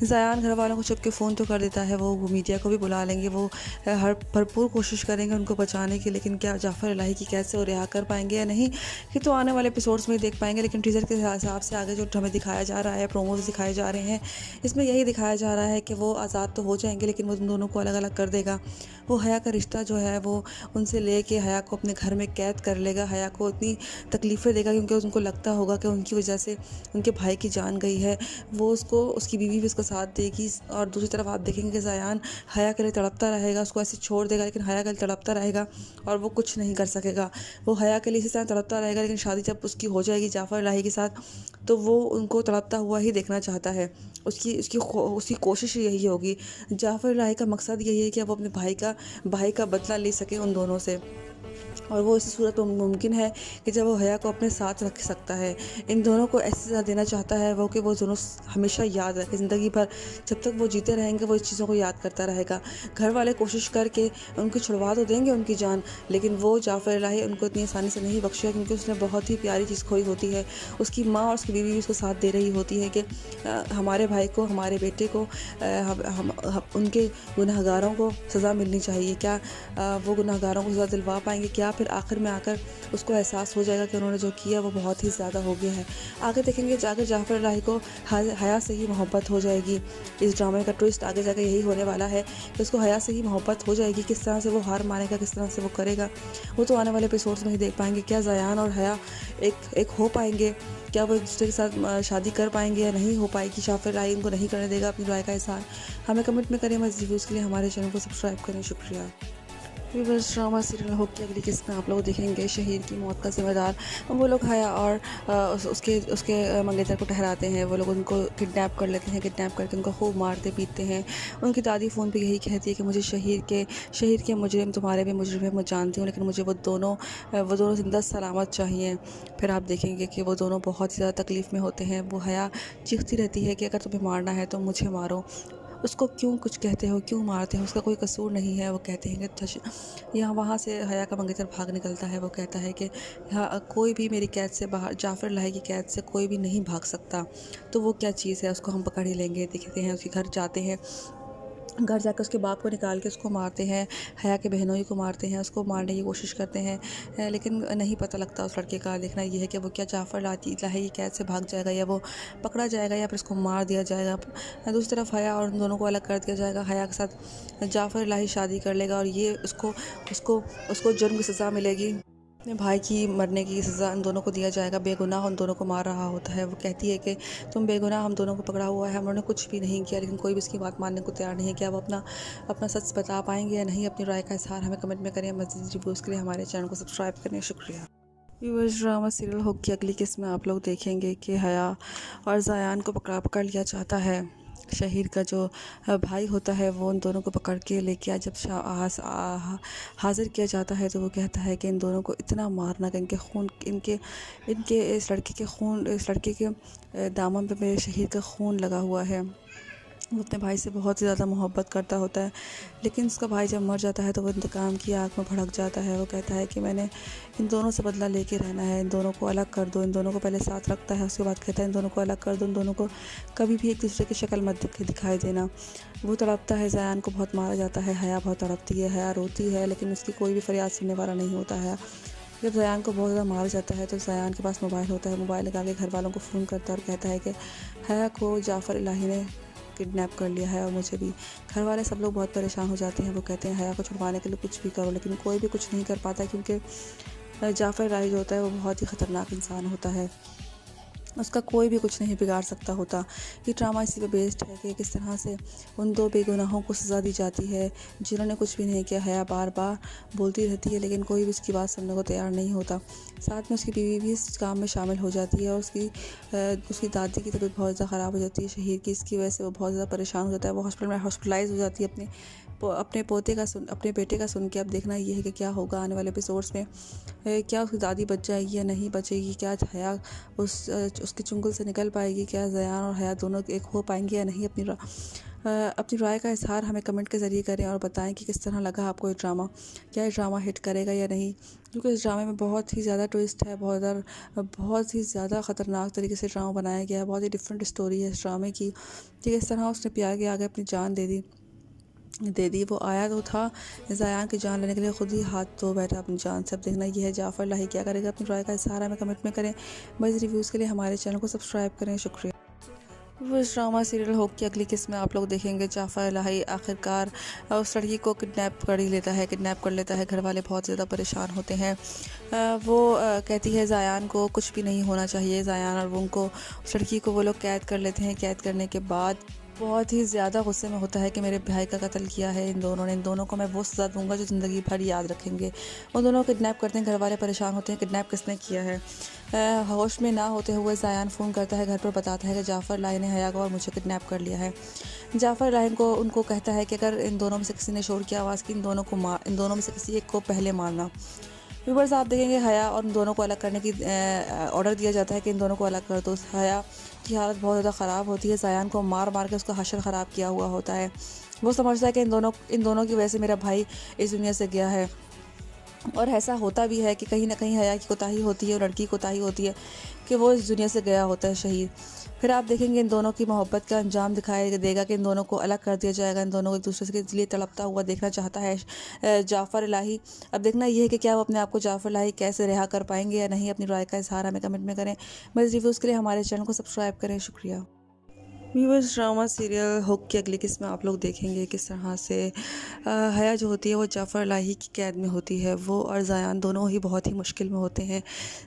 ज़यान घर वालों को छुप के फ़ोन तो कर देता है, वो मीडिया को भी बुला लेंगे, वो हर भरपूर कोशिश करेंगे उनको बचाने की, लेकिन क्या जाफ़र इलाही की कैद से वो रिहा कर पाएंगे या नहीं, ये तो आने वाले एपिसोड्स में देख पाएंगे। लेकिन टीज़र के हिसाब से आगे जो हमें दिखाया जा रहा है, प्रोमोज दिखाए जा रहे हैं, इसमें यही दिखाया जा रहा है कि वो आज़ाद तो हो जाएंगे, लेकिन वो उन दोनों को अलग अलग कर देगा। वो हया का रिश्ता जो है वो उनसे लेके हया को अपने घर में कैद कर लेगा। हया को इतनी तकलीफ़ें देगा क्योंकि उनको लगता होगा कि उनकी वजह से उनके भाई की जान गई है। वो उसकी बीवी भी उसका साथ देगी। और दूसरी तरफ आप देखेंगे कि ज़यान हया के लिए तड़पता रहेगा, उसको ऐसे छोड़ देगा, लेकिन हया के लिए तड़पता रहेगा और वो कुछ नहीं कर सकेगा। वो हया के लिए इसी तरह तड़पता रहेगा, लेकिन शादी जब उसकी हो जाएगी जाफ़र इलाही के साथ तो वो उनको तड़पता हुआ ही देखना चाहता है। उसकी कोशिश यही होगी। जाफ़र इलाही का मकसद यही है कि वो अपने भाई का बदला ले सके उन दोनों से। और वो इसी सूरत में मुमकिन है कि जब वो हया को अपने साथ रख सकता है। इन दोनों को ऐसी सज़ा देना चाहता है वो कि वो दोनों हमेशा याद रखे ज़िंदगी भर। जब तक वो जीते रहेंगे वो इस चीज़ों को याद करता रहेगा। घर वाले कोशिश करके उनको छुड़वा तो देंगे उनकी जान, लेकिन वो जाफ़र इलाही उनको इतनी आसानी से नहीं बख्शेगा, क्योंकि उसने बहुत ही प्यारी चीज़ खोई होती है। उसकी माँ और उसकी बीवी भी उसको साथ दे रही होती है कि हमारे भाई को, हमारे बेटे को, हम उनके गुनहगारों को सज़ा मिलनी चाहिए। क्या वो गुनहगारों को सज़ा दिलवा पाएंगे? क्या फिर आखिर में आकर उसको एहसास हो जाएगा कि उन्होंने जो किया वो बहुत ही ज़्यादा हो गया है। आगे देखेंगे जाकर जाफ़र इलाही को हया से ही मोहब्बत हो जाएगी। इस ड्रामे का ट्विस्ट आगे जाकर यही होने वाला है कि उसको हया से ही मोहब्बत हो जाएगी। किस तरह से वो हार मानेगा, किस तरह से वो करेगा, वो तो आने वाले एपिसोड्स में ही देख पाएंगे। क्या ज़यान और हया एक हो पाएंगे? क्या वो एक दूसरे के साथ शादी कर पाएंगे या नहीं हो पाएगी? जाफ़र इलाही उनको नहीं करने देगा अपनी राय का इज़हार। हमें कमेंट में करें। मज़ीद रिव्यूज़ के लिए हमारे चैनल को सब्सक्राइब करें। शुक्रिया। व्यूअर्स, ड्रामा सीरियल होप की अगली किस्त में आप लोग देखेंगे शहीर की मौत का जिम्मेदार वो लोग हया और उसके मंगेतर को ठहराते हैं। वो लोग उनको किडनैप कर लेते हैं। किडनैप करके उनको खूब मारते पीटते हैं। उनकी दादी फ़ोन पे यही कहती है कि मुझे शहीर के मुजरिम, तुम्हारे भी मुजरिम है, मैं जानती हूँ, लेकिन मुझे वो दोनों ज़िंदा सलामत चाहिए। फिर आप देखेंगे कि वो दोनों बहुत ही ज़्यादा तकलीफ़ में होते हैं। वो हया चीखती रहती है कि अगर तुम्हें मारना है तो मुझे मारो, उसको क्यों कुछ कहते हो, क्यों मारते हो, उसका कोई कसूर नहीं है। वो कहते हैं कि यहाँ वहाँ से हया का मंगेतर भाग निकलता है। वो कहता है कि यहाँ कोई भी मेरी कैद से बाहर, जाफ़र इलाही की कैद से कोई भी नहीं भाग सकता। तो वो क्या चीज़ है, उसको हम पकड़ ही लेंगे। देखते हैं उसके घर जाते हैं। घर जाकर उसके बाप को निकाल के उसको मारते हैं। हया के बहनोई को मारते हैं, उसको मारने की कोशिश करते हैं, लेकिन नहीं पता लगता उस लड़के का। देखना ये है कि वो क्या जाफ़र इलाही की कैद से भाग जाएगा, या वो पकड़ा जाएगा, या फिर उसको मार दिया जाएगा। दूसरी तरफ हया और उन दोनों को अलग कर दिया जाएगा। हया के साथ जाफ़र इलाही शादी कर लेगा और ये उसको उसको उसको जुर्म की सज़ा मिलेगी। अपने भाई की मरने की सज़ा इन दोनों को दिया जाएगा। बेगुनाह उन दोनों को मार रहा होता है। वो कहती है कि तुम बेगुनाह, हम दोनों को पकड़ा हुआ है, हम उन्होंने कुछ भी नहीं किया, लेकिन कोई भी इसकी बात मानने को तैयार नहीं है। क्या वो अपना सच बता पाएंगे या नहीं? अपनी राय का इज़हार हमें कमेंट में करें। मज़ीद रिव्यूज़ के लिए हमारे चैनल को सब्सक्राइब करें। शुक्रिया। व्यूअर्स, ड्रामा सीरियल होप की अगली किस्त में आप लोग देखेंगे कि हया और ज़यान को पकड़ लिया जाता है। शहीर का जो भाई होता है वो उन दोनों को पकड़ के लेके जब हाज़िर किया जाता है, तो वो कहता है कि इन दोनों को इतना मारना कि इनके खून इनके इस लड़के के दामन पे मेरे शहीर का खून लगा हुआ है। वो अपने भाई से बहुत ही ज़्यादा मोहब्बत करता होता है, लेकिन उसका भाई जब मर जाता है तो वो इंतकाम की आग में भड़क जाता है। वो कहता है कि मैंने इन दोनों से बदला लेके रहना है, इन दोनों को अलग कर दो। इन दोनों को पहले साथ रखता है, उसके बाद कहता है इन दोनों को अलग कर दो, इन दोनों को कभी भी एक दूसरे की शक्ल मत दिखाई देना। वो तड़पता है। ज़यान को बहुत मारा जाता है। हया बहुत तड़पती है। हया रोती है, लेकिन उसकी कोई भी फरियाद सुनने वाला नहीं होता है। जब ज़यान को बहुत ज़्यादा मारा जाता है तो ज़यान के पास मोबाइल होता है। मोबाइल निकाल के घर वालों को फ़ोन करता है और कहता है कि हया को जाफ़र इलाही ने किडनैप कर लिया है और मुझे भी। घर वाले सब लोग बहुत परेशान हो जाते हैं। वो कहते हैं हया को छुड़वाने के लिए कुछ भी करो, लेकिन कोई भी कुछ नहीं कर पाता, क्योंकि जाफ़र इलाही जो होता है वो बहुत ही ख़तरनाक इंसान होता है। उसका कोई भी कुछ नहीं बिगाड़ सकता होता। ये ड्रामा इसी पे बेस्ड है कि किस तरह से उन दो बेगुनाहों को सज़ा दी जाती है जिन्होंने कुछ भी नहीं किया। हया बार बार बोलती रहती है, लेकिन कोई भी उसकी बात सुनने को तैयार नहीं होता। साथ में उसकी बीवी भी इस काम में शामिल हो जाती है और उसकी दादी की तबीयत बहुत ज़्यादा ख़राब हो जाती है शहीर की। इसकी वजह से वो बहुत ज़्यादा परेशान हो जाता है। वो हॉस्पिटलाइज हो जाती है अपने बेटे का सुन के। अब देखना ये है कि क्या होगा आने वाले एपिसोड्स में। क्या उसकी दादी बच जाएगी या नहीं बचेगी? क्या हया उसके चुंगल से निकल पाएगी? क्या ज़यान और हया दोनों एक हो पाएंगे या नहीं? अपनी राय का इज़हार हमें कमेंट के ज़रिए करें और बताएं कि किस तरह लगा आपको ये ड्रामा। क्या ये ड्रामा हिट करेगा या नहीं? क्योंकि इस ड्रामे में बहुत ही ज़्यादा ट्विस्ट है, बहुत ही ज़्यादा ख़तरनाक तरीके से ड्रामा बनाया गया है। बहुत ही डिफरेंट स्टोरी है इस ड्रामे की। ठीक है, इस तरह उसने प्यार के आगे अपनी जान दे दी। वो आया तो था ज़यान की जान लेने के लिए, खुद ही हाथ धो बैठा अपनी जान से। अब देखना ये है जाफ़र इलाही क्या करेगा। अपनी राय का इज़हार हमें कमेंट में करें। मज़ीद रिव्यूज़ के लिए हमारे चैनल को सब्सक्राइब करें। शुक्रिया। वो इस ड्रामा सीरियल होप की अगली किस्त में आप लोग देखेंगे जाफ़र इलाही आखिरकार उस लड़की को किडनैप कर लेता है। घर वाले बहुत ज़्यादा परेशान होते हैं। वो कहती है ज़यान को कुछ भी नहीं होना चाहिए। ज़यान और उनको उस लड़की को वो लोग कैद कर लेते हैं। कैद करने के बाद बहुत ही ज़्यादा गुस्से में होता है कि मेरे भाई का कत्ल किया है इन दोनों को मैं वो सज़ा दूंगा जो ज़िंदगी भर याद रखेंगे। वो दोनों किडनैप करते हैं। घर वाले परेशान होते हैं, किडनैप किसने किया है। होश में ना होते हुए ज़यान फ़ोन करता है घर पर, बताता है कि जाफ़र इलाही ने हया को और मुझे किडनैप कर लिया है। जाफ़र इलाही को उनको कहता है कि अगर इन दोनों में से किसी ने शोर की आवाज़ की, इन दोनों में से किसी एक को पहले मारना। व्यूवर्स आप देखेंगे हया और उन दोनों को अलग करने की ऑर्डर दिया जाता है कि इन दोनों को अलग कर दो। हया की हालत बहुत ज़्यादा ख़राब होती है, ज़यान को मार मार के उसका हशर ख़राब किया हुआ होता है। वो समझता है कि इन दोनों की वजह से मेरा भाई इस दुनिया से गया है, और ऐसा होता भी है कि कहीं ना कहीं हया की कोताही होती है और लड़की की कोताही होती है कि वो इस दुनिया से गया होता है शहीद। फिर आप देखेंगे इन दोनों की मोहब्बत का अंजाम दिखाई देगा कि इन दोनों को अलग कर दिया जाएगा। इन दोनों को एक दूसरे के लिए तड़पता हुआ देखना चाहता है जाफ़र इलाही। अब देखना ये है कि क्या वो अपने आप को जाफ़र इलाही कैसे रिहा कर पाएंगे या नहीं। अपनी राय का इज़हार हमें कमेंट में करें। मज़ीद रिव्यूज़ के लिए हमारे चैनल को सब्सक्राइब करें। शुक्रिया। व्यूअर्स ड्रामा सीरियल हुक की अगली किस्त में आप लोग देखेंगे किस तरह से हया जो होती है वो जाफ़र इलाही की कैद में होती है। वो और ज़यान दोनों ही बहुत ही मुश्किल में होते हैं।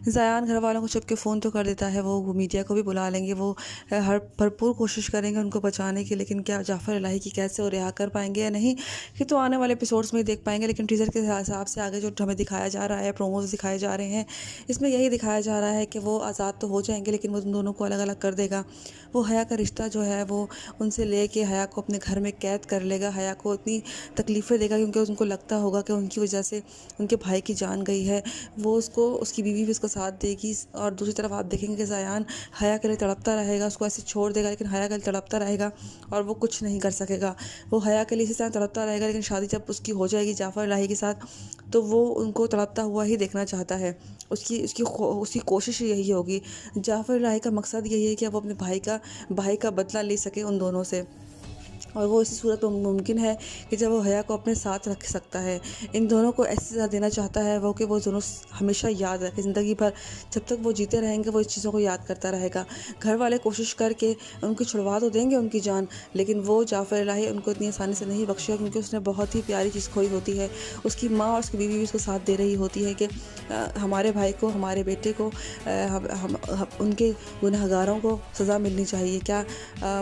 ज़यान घर वालों को छुप के फ़ोन तो कर देता है, वो मीडिया को भी बुला लेंगे, वो हर भरपूर कोशिश करेंगे उनको बचाने की, लेकिन क्या जाफ़र इलाही की कैद से वो रिहा कर पाएंगे या नहीं, ये तो आने वाले एपिसोड्स में ही देख पाएंगे। लेकिन टीज़र के हिसाब से आगे जो हमें दिखाया जा रहा है, प्रोमोज दिखाए जा रहे हैं, इसमें यही दिखाया जा रहा है कि वो आज़ाद तो हो जाएंगे लेकिन वो दोनों को अलग अलग कर देगा। वो हया का रिश्ता जो है वो उनसे लेके हया को अपने घर में कैद कर लेगा। हया को इतनी तकलीफ़ें देगा क्योंकि उनको लगता होगा कि उनकी वजह से उनके भाई की जान गई है। वो उसकी बीवी भी उसका साथ देगी। और दूसरी तरफ आप देखेंगे कि ज़यान हया के लिए तड़पता रहेगा, उसको ऐसे छोड़ देगा लेकिन हया के लिए तड़पता रहेगा और वो कुछ नहीं कर सकेगा। वो हया के लिए इसी तरह तड़पता रहेगा, लेकिन शादी जब उसकी हो जाएगी जाफ़र इलाही के साथ तो वो उनको तड़पता हुआ ही देखना चाहता है। उसकी कोशिश यही होगी। जाफ़र इलाही का मकसद यही है कि वो अपने भाई का बदला ले सके उन दोनों से, और वो इसी सूरत में मुमकिन है कि जब वो हया को अपने साथ रख सकता है। इन दोनों को ऐसी सज़ा देना चाहता है वो कि वो दोनों हमेशा याद रखें ज़िंदगी भर। जब तक वो जीते रहेंगे वो इस चीज़ों को याद करता रहेगा। घर वाले कोशिश करके उनकी छुड़वा तो देंगे उनकी जान, लेकिन वो जाफ़र इलाही उनको इतनी आसानी से नहीं बख्शेगा क्योंकि उसने बहुत ही प्यारी चीज़ खोई होती है। उसकी माँ और उसकी बीवी भी उसको साथ दे रही होती है कि हमारे भाई को, हमारे बेटे को, उनके गुनहगारों को सज़ा मिलनी चाहिए। क्या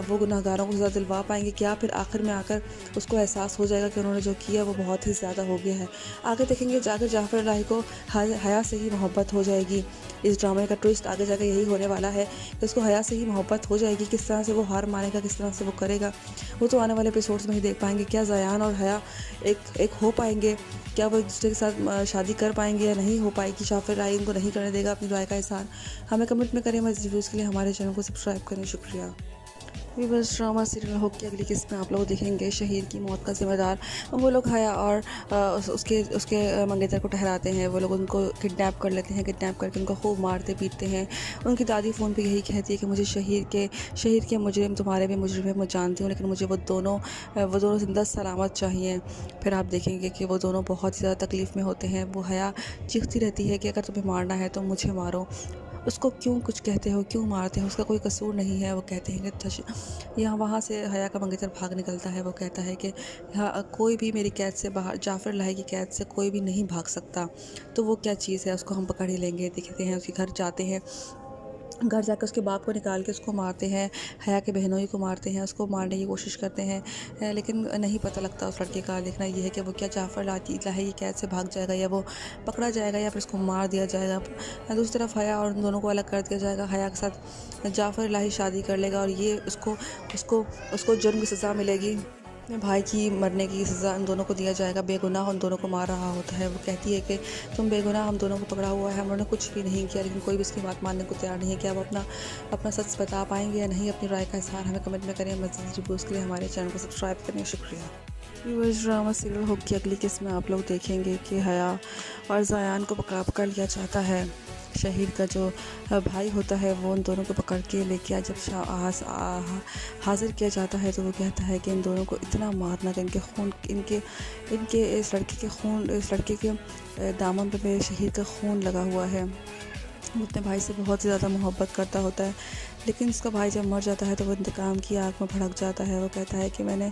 वो गुनहगारों को सज़ा दिलवा पाएंगे? क्या फिर आखिर में आकर उसको एहसास हो जाएगा कि उन्होंने जो किया वो बहुत ही ज़्यादा हो गया है। आगे देखेंगे जाकर जाफ़र इलाही को हया से ही मोहब्बत हो जाएगी। इस ड्रामे का ट्विस्ट आगे जाकर यही होने वाला है कि उसको हया से ही मोहब्बत हो जाएगी। किस तरह से वो हार मानेगा, किस तरह से वो करेगा, वो तो आने वाले एपिसोड्स में ही देख पाएंगे। क्या ज़यान और हया एक हो पाएंगे? क्या वो एक दूसरे के साथ शादी कर पाएंगे या नहीं हो पाएगी? जाफ़र इलाही उनको नहीं करने देगा। अपनी राय का इज़हार हमें कमेंट में करें। मज़ीद रिव्यूज़ के लिए हमारे चैनल को सब्सक्राइब करें। शुक्रिया। व्यूअर्स ड्रामा सीरियल हुक की अगली किस्त में आप लोग देखेंगे शहीद की मौत का जिम्मेदार वो लोग हया और उसके मंगेतर को ठहराते हैं। वो लोग उनको किडनैप कर लेते हैं, किडनैप करके उनको खूब मारते पीटते हैं। उनकी दादी फ़ोन पे यही कहती है कि मुझे शहीद के मुजरिम तुम्हारे भी मुजरिम है, मैं जानती हूँ, लेकिन मुझे वो दोनों जिंदा सलामत चाहिए। फिर आप देखेंगे कि वो दोनों बहुत ही ज़्यादा तकलीफ़ में होते हैं। वो हया चीखती रहती है कि अगर तुम्हें मारना है तो मुझे मारो, उसको क्यों कुछ कहते हो, क्यों मारते हो, उसका कोई कसूर नहीं है। वो कहते हैं कि यहाँ वहाँ से हया का मंगेतर भाग निकलता है। वो कहता है कि यहाँ कोई भी मेरी कैद से बाहर, जाफ़र इलाही की कैद से कोई भी नहीं भाग सकता। तो वो क्या चीज़ है, उसको हम पकड़ ही लेंगे। देखते हैं उसके घर जाते हैं, घर जाकर उसके बाप को निकाल के उसको मारते हैं, हया के बहनोई को मारते हैं, उसको मारने की कोशिश करते हैं, लेकिन नहीं पता लगता उस लड़के का। देखना ये है कि वो क्या जाफ़र इलाही की कैद से भाग जाएगा या वो पकड़ा जाएगा या फिर उसको मार दिया जाएगा। दूसरी तरफ हया और उन दोनों को अलग कर दिया जाएगा। हया के साथ जाफ़र इलाही शादी कर लेगा और ये उसको जुर्म की सज़ा मिलेगी। अपने भाई की मरने की सज़ा उन दोनों को दिया जाएगा। बेगुनाह उन दोनों को मार रहा होता है। वो कहती है कि तुम बेगुनाह, हम दोनों को पकड़ा हुआ है, हम लोगों ने कुछ भी नहीं किया, लेकिन कोई भी इसकी बात मानने को तैयार नहीं है। क्या वो अपना सच बता पाएंगे या नहीं? अपनी राय का इज़हार हमें कमेंट में करें। मज़ीद रिव्यूज़ के लिए हमारे चैनल को सब्सक्राइब करें। शुक्रिया। व्यूअर्स ड्रामा सीरियल हुक की अगली किस्त में आप लोग देखेंगे कि हया और ज़यान को पकड़ लिया जाता है। शहीद का जो भाई होता है वो उन दोनों को पकड़ के लेके जब हाज़िर किया जाता है तो वो कहता है कि इन दोनों को इतना मारना कि इनके इस लड़के के दामन पे मेरे शहीद का खून लगा हुआ है। वो अपने भाई से बहुत ही ज़्यादा मोहब्बत करता होता है, लेकिन उसका भाई जब मर जाता है तो वो इंतकाम की आग में भड़क जाता है। वो कहता है कि मैंने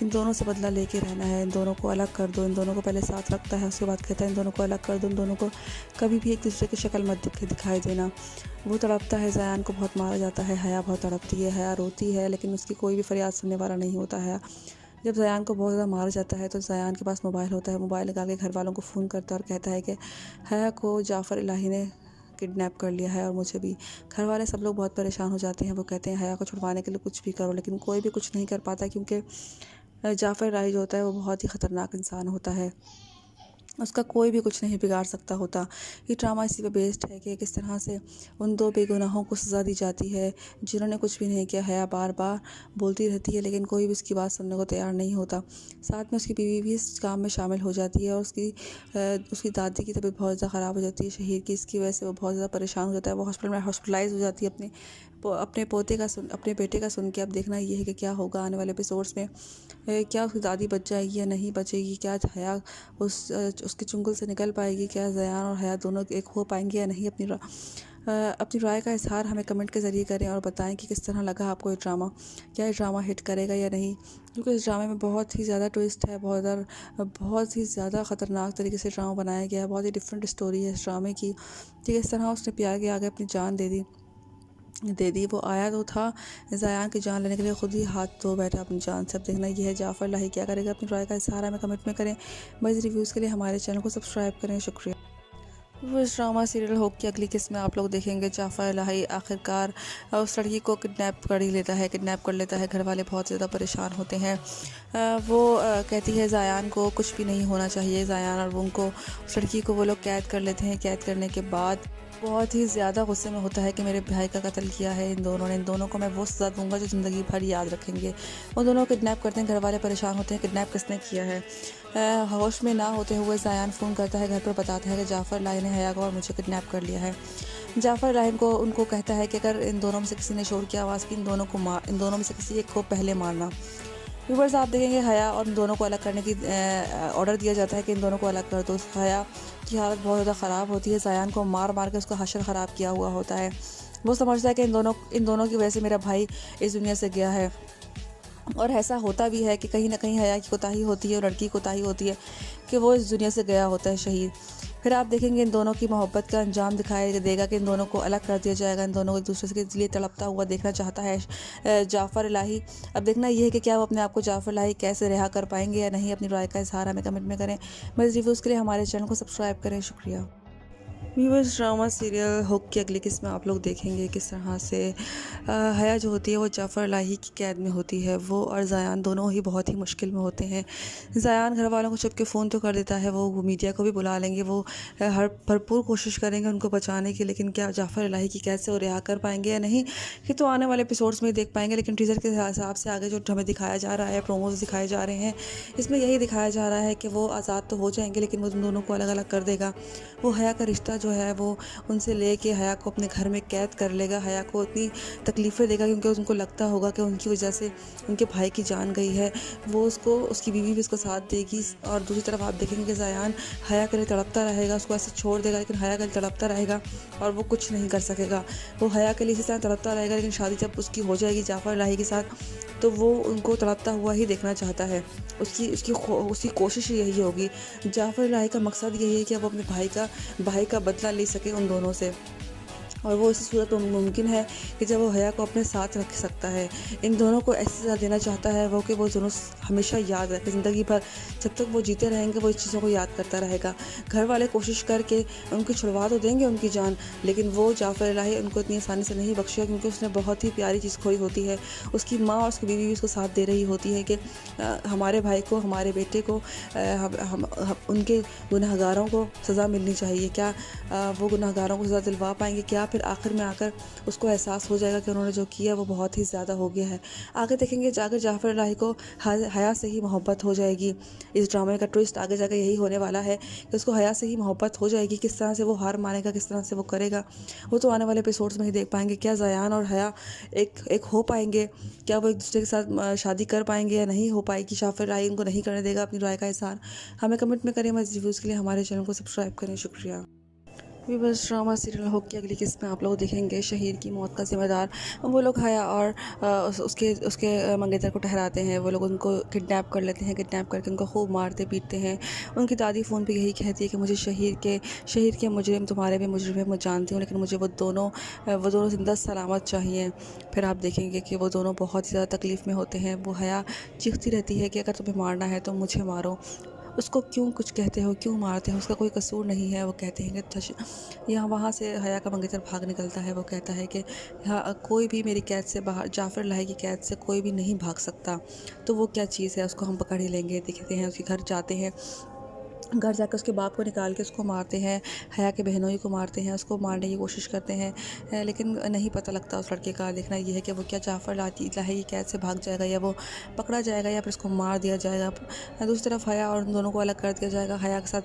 इन दोनों से बदला लेके रहना है, इन दोनों को अलग कर दो। इन दोनों को पहले साथ रखता है, उसके बाद कहता है इन दोनों को अलग कर दो, इन दोनों को कभी भी एक दूसरे की शक्ल मत दिखाई देना। वो तड़पता है, ज़यान को बहुत मारा जाता है, हया बहुत तड़पती है, हया रोती है, लेकिन उसकी कोई भी फरियाद सुनने वाला नहीं होता है। जब ज़यान को बहुत ज़्यादा मारा जाता है तो ज़यान के पास मोबाइल होता है। मोबाइल निकाल के घर वालों को फ़ोन करता है और कहता है कि हया को जाफ़र इलाही ने किडनैप कर लिया है और मुझे भी। घर वाले सब लोग बहुत परेशान हो जाते हैं। वो कहते हैं हया को छुड़वाने के लिए कुछ भी करो, लेकिन कोई भी कुछ नहीं कर पाता क्योंकि जाफ़र इलाही जो होता है वो बहुत ही ख़तरनाक इंसान होता है। उसका कोई भी कुछ नहीं बिगाड़ सकता होता। ये ड्रामा इसी पे बेस्ड है कि किस तरह से उन दो बेगुनाहों को सज़ा दी जाती है जिन्होंने कुछ भी नहीं किया। हया बार बार बोलती रहती है लेकिन कोई भी उसकी बात सुनने को तैयार नहीं होता। साथ में उसकी बीवी भी इस काम में शामिल हो जाती है और उसकी दादी की तबीयत बहुत ज़्यादा ख़राब हो जाती है शहीद की। इसकी वजह से वो बहुत ज़्यादा परेशान हो जाता है। वो हॉस्पिटलाइज हो जाती है अपने बेटे का सुन के। अब देखना ये है कि क्या होगा आने वाले एपिसोड्स में। क्या उसकी दादी बच जाएगी या नहीं बचेगी? क्या हया उसके चुंगल से निकल पाएगी? क्या ज़यान और हया दोनों एक हो पाएंगे या नहीं? अपनी राय का इजहार हमें कमेंट के ज़रिए करें और बताएं कि किस तरह लगा आपको ये ड्रामा। क्या ये ड्रामा हिट करेगा या नहीं? क्योंकि इस ड्रामे में बहुत ही ज़्यादा ट्विस्ट है, बहुत ही ज़्यादा ख़तरनाक तरीके से ड्रामा बनाया गया है। बहुत ही डिफरेंट स्टोरी है इस ड्रामे की कि किस तरह उसने प्यार के आगे अपनी जान दे दी। वो आया तो था ज़यान की जान लेने के लिए, खुद ही हाथ धो बैठा अपनी जान से। अब देखना ये है जाफ़र लाही क्या करेगा। अपनी राय का इज़हार हमें कमेंट में करें। मज़ीद रिव्यूज़ के लिए हमारे चैनल को सब्सक्राइब करें। शुक्रिया। वो इस ड्रामा सीरियल होप की अगली किस्त में आप लोग देखेंगे जाफ़र लाही आखिरकार उस लड़की को किडनैप कर लेता है। घर वाले बहुत ज़्यादा परेशान होते हैं। वो कहती है ज़यान को कुछ भी नहीं होना चाहिए। ज़यान और उनको उस लड़की को वो लोग कैद कर लेते हैं। कैद करने के बाद बहुत ही ज़्यादा गुस्से में होता है कि मेरे भाई का कत्ल किया है इन दोनों को मैं वो सज़ा दूंगा जो ज़िंदगी भर याद रखेंगे। वो दोनों किडनैप करते हैं। घर वाले परेशान होते हैं किडनैप किसने किया है। होश में ना होते हुए ज़यान फ़ोन करता है घर पर, बताता है कि जाफ़र लाही ने हया को और मुझे किडनैप कर लिया है। जाफ़र लाही को उनको कहता है कि अगर इन दोनों में से किसी ने शोर किया आवाज़ की, इन दोनों में से किसी एक को पहले मारना। व्यूवर्स आप देखेंगे हया और इन दोनों को अलग करने की ऑर्डर दिया जाता है कि इन दोनों को अलग कर दो। हया की हालत बहुत ज़्यादा ख़राब होती है। ज़यान को मार के उसका हशर ख़राब किया हुआ होता है। वो समझता है कि इन दोनों की वजह से मेरा भाई इस दुनिया से गया है। और ऐसा होता भी है कि कहीं ना कहीं हया की कोताही होती है और लड़की की कोताही होती है कि वो इस दुनिया से गया होता है शहीद। फिर आप देखेंगे इन दोनों की मोहब्बत का अंजाम दिखाई देगा कि इन दोनों को अलग कर दिया जाएगा। इन दोनों को एक दूसरे के लिए तड़पता हुआ देखना चाहता है जाफ़र लाही। अब देखना ये है कि क्या वो अपने आप को जाफ़र लाही कैसे रिहा कर पाएंगे या नहीं। अपनी राय का इजहार हमें कमेंट में करें। मज़ीद रिव्यूज़ के लिए हमारे चैनल को सब्सक्राइब करें। शुक्रिया। व्यूअर्स ड्रामा सीरियल हुक की अगली किस्त में आप लोग देखेंगे किस तरह से हया जो होती है वो जाफ़र लाही की कैद में होती है। वो और ज़यान दोनों ही बहुत ही मुश्किल में होते हैं। ज़यान घर वालों को छुप के फ़ोन तो कर देता है, वो मीडिया को भी बुला लेंगे, वो हर भरपूर कोशिश करेंगे उनको बचाने की। लेकिन क्या जाफ़र लाही की कैद से वो रिहा कर पाएंगे या नहीं, ये तो आने वाले एपिसोड्स में ही देख पाएंगे। लेकिन टीज़र के हिसाब से आगे जो हमें दिखाया जा रहा है, प्रोमोज दिखाए जा रहे हैं, इसमें यही दिखाया जा रहा है कि वो आज़ाद तो हो जाएंगे लेकिन वो दोनों को अलग अलग कर देगा। वो हया का रिश्ता जो है वो उनसे लेके हया को अपने घर में कैद कर लेगा। हया को इतनी तकलीफ़ें देगा क्योंकि उनको लगता होगा कि उनकी वजह से उनके भाई की जान गई है। वो उसकी बीवी भी उसको साथ देगी। और दूसरी तरफ आप देखेंगे कि ज़यान हया के लिए तड़पता रहेगा, उसको ऐसे छोड़ देगा लेकिन हया के लिए तड़पता रहेगा और वो कुछ नहीं कर सकेगा। वो हया के लिए इसी तरह तड़पता रहेगा लेकिन शादी जब उसकी हो जाएगी जाफ़र लाही के साथ तो वो उनको तड़पता हुआ ही देखना चाहता है। उसकी कोशिश यही होगी। जाफ़र लाही का मकसद यही है कि वो अपने भाई का बदला ले सके उन दोनों से। और वो इसी सूरत में मुमकिन है कि जब वो हया को अपने साथ रख सकता है। इन दोनों को ऐसी सज़ा देना चाहता है वो कि वो दोनों हमेशा याद रखे ज़िंदगी भर। जब तक वो जीते रहेंगे वो इस चीज़ों को याद करता रहेगा। घर वाले कोशिश करके उनकी छुड़वा तो देंगे उनकी जान, लेकिन वो जाफ़र लाही उनको इतनी आसानी से नहीं बख्शेगा क्योंकि उसने बहुत ही प्यारी चीज़ खोई होती है। उसकी माँ और उसकी बीवी भी उसको साथ दे रही होती है कि हमारे भाई को, हमारे बेटे को, उनके गुनहगारों को सज़ा मिलनी चाहिए। क्या वो गुनहगारों को सज़ा दिलवा पाएंगे? क्या फिर आखिर में आकर उसको एहसास हो जाएगा कि उन्होंने जो किया वो बहुत ही ज़्यादा हो गया है। आगे देखेंगे जाकर जाफ़र लाही को हया से ही मोहब्बत हो जाएगी। इस ड्रामे का ट्विस्ट आगे जाकर यही होने वाला है कि उसको हया से ही मोहब्बत हो जाएगी। किस तरह से वो हार मानेगा, किस तरह से वो करेगा, वो तो आने वाले एपिसोड्स में ही देख पाएंगे। क्या ज़यान और हया एक हो पाएंगे? क्या वो एक दूसरे के साथ शादी कर पाएंगे या नहीं हो पाएगी? जाफ़र लाही उनको नहीं करने देगा। अपनी राय का इज़हार हमें कमेंट में करें। मज़ीद रिव्यूज़ के लिए हमारे चैनल को सब्सक्राइब करें। शुक्रिया। व्यूअर्स ड्रामा सीरियल हुक की अगली किस्त में आप लोग देखेंगे शहीद की मौत का जिम्मेदार वो लोग हया और उसके मंगेतर को ठहराते हैं। वो लोग उनको किडनैप कर लेते हैं। किडनैप करके उनको खूब मारते पीटते हैं। उनकी दादी फ़ोन पे यही कहती है कि मुझे शहीद के मुजरिम तुम्हारे भी मुजरिम है, मैं जानती हूँ, लेकिन मुझे वो दोनों जिंदा सलामत चाहिए। फिर आप देखेंगे कि वो दोनों बहुत ही ज़्यादा तकलीफ़ में होते हैं। वो हया चीखती रहती है कि अगर तुम्हें मारना है तो मुझे मारो, उसको क्यों कुछ कहते हो, क्यों मारते हो, उसका कोई कसूर नहीं है। वो कहते हैं कि यहाँ वहाँ से हया का मंगेतर भाग निकलता है। वो कहता है कि यहाँ कोई भी मेरी कैद से बाहर, जाफ़र लाही की कैद से कोई भी नहीं भाग सकता। तो वो क्या चीज़ है उसको हम पकड़ ही लेंगे। देखते हैं उसके घर जाते हैं घर जाकर उसके बाप को निकाल के उसको मारते हैं, हया के बहनोई को मारते हैं, उसको मारने की कोशिश करते हैं, लेकिन नहीं पता लगता उस लड़के का। देखना ये है कि वो क्या जाफ़र लाही कैद से भाग जाएगा, या वो पकड़ा जाएगा, या फिर उसको मार दिया जाएगा। दूसरी तरफ हया और उन दोनों को अलग कर दिया जाएगा। हया के साथ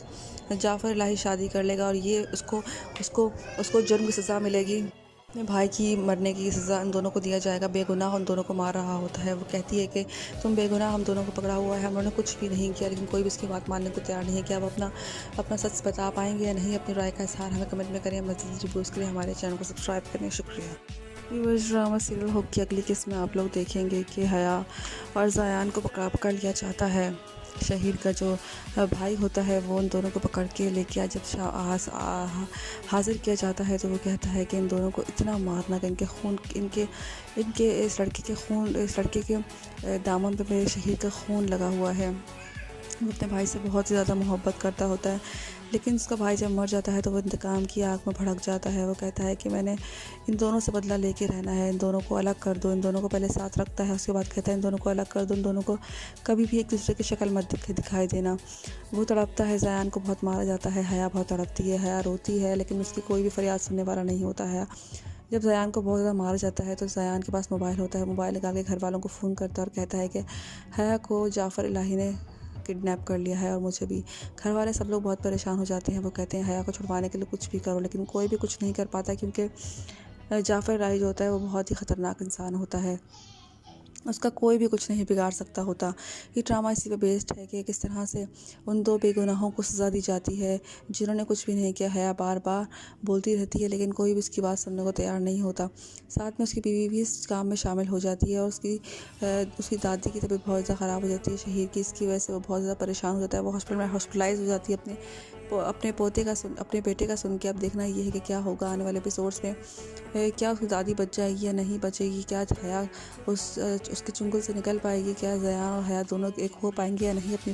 जाफ़र लाही शादी कर लेगा और ये उसको उसको उसको जुर्म की सज़ा मिलेगी। अपने भाई की मरने की सज़ा इन दोनों को दिया जाएगा। बेगुनाह उन दोनों को मार रहा होता है। वो कहती है कि तुम बेगुनाह, हम दोनों को पकड़ा हुआ है, हम लोगों ने कुछ भी नहीं किया, लेकिन कोई भी उसकी बात मानने को तैयार नहीं है। कि अब अपना सच बता पाएंगे या नहीं। अपनी राय का इज़हार हमें कमेंट में करें। मज़ीद रिव्यूज़ के लिए हमारे चैनल को सब्सक्राइब करें। शुक्रिया। व्यूअर्स, ड्रामा सीरियल हुक की अगली किस्त में आप लोग देखेंगे कि हया और ज़ायान को पकड़ लिया जाता है। शहीद का जो भाई होता है वो उन दोनों को पकड़ के लेके हाज़िर किया जाता है। तो वो कहता है कि इन दोनों को इतना मारना कि इनके इस लड़के के दामन पे मेरे शहीद का खून लगा हुआ है। वो अपने भाई से बहुत ही ज़्यादा मोहब्बत करता होता है, लेकिन उसका भाई जब मर जाता है तो वो इंतकाम की आग में भड़क जाता है। वो कहता है कि मैंने इन दोनों से बदला लेके रहना है, इन दोनों को अलग कर दो। इन दोनों को पहले साथ रखता है, उसके बाद कहता है इन दोनों को अलग कर दो, इन दोनों को कभी भी एक दूसरे की शक्ल मत दिखाई देना। वो तड़पता है, ज़ायान को बहुत मारा जाता है, हया बहुत तड़पती है, हया रोती है, लेकिन उसकी कोई भी फरियाद सुनने वाला नहीं होता है। जब ज़ायान को बहुत ज़्यादा मारा जाता है तो ज़ायान के पास मोबाइल होता है। मोबाइल निकाल के घर वालों को फ़ोन करता है और कहता है कि हया को जाफ़र इलाही ने किडनैप कर लिया है और मुझे भी। घर वाले सब लोग बहुत परेशान हो जाते हैं। वो कहते हैं हया को छुड़वाने के लिए कुछ भी करो, लेकिन कोई भी कुछ नहीं कर पाता, क्योंकि जाफ़र इलाही जो होता है वो बहुत ही ख़तरनाक इंसान होता है। उसका कोई भी कुछ नहीं बिगाड़ सकता होता। ये ड्रामा इसी पे बेस्ड है कि किस तरह से उन दो बेगुनाहों को सज़ा दी जाती है जिन्होंने कुछ भी नहीं किया। हया बार बार बोलती रहती है, लेकिन कोई भी उसकी बात सुनने को तैयार नहीं होता। साथ में उसकी बीवी भी इस काम में शामिल हो जाती है और उसकी दादी की तबीयत बहुत ज़्यादा ख़राब हो जाती है शहीद की। इसकी वजह से वो बहुत ज़्यादा परेशान हो जाता है। वो हॉस्पिटलाइज हो जाती है अपने बेटे का सुन के। अब देखना ये है कि क्या होगा आने वाले एपिसोड्स में। क्या उसकी दादी बच जाएगी या नहीं बचेगी, क्या हया उसके चुंगल से निकल पाएगी, क्या ज़ायान और हया दोनों एक हो पाएंगे या नहीं। अपनी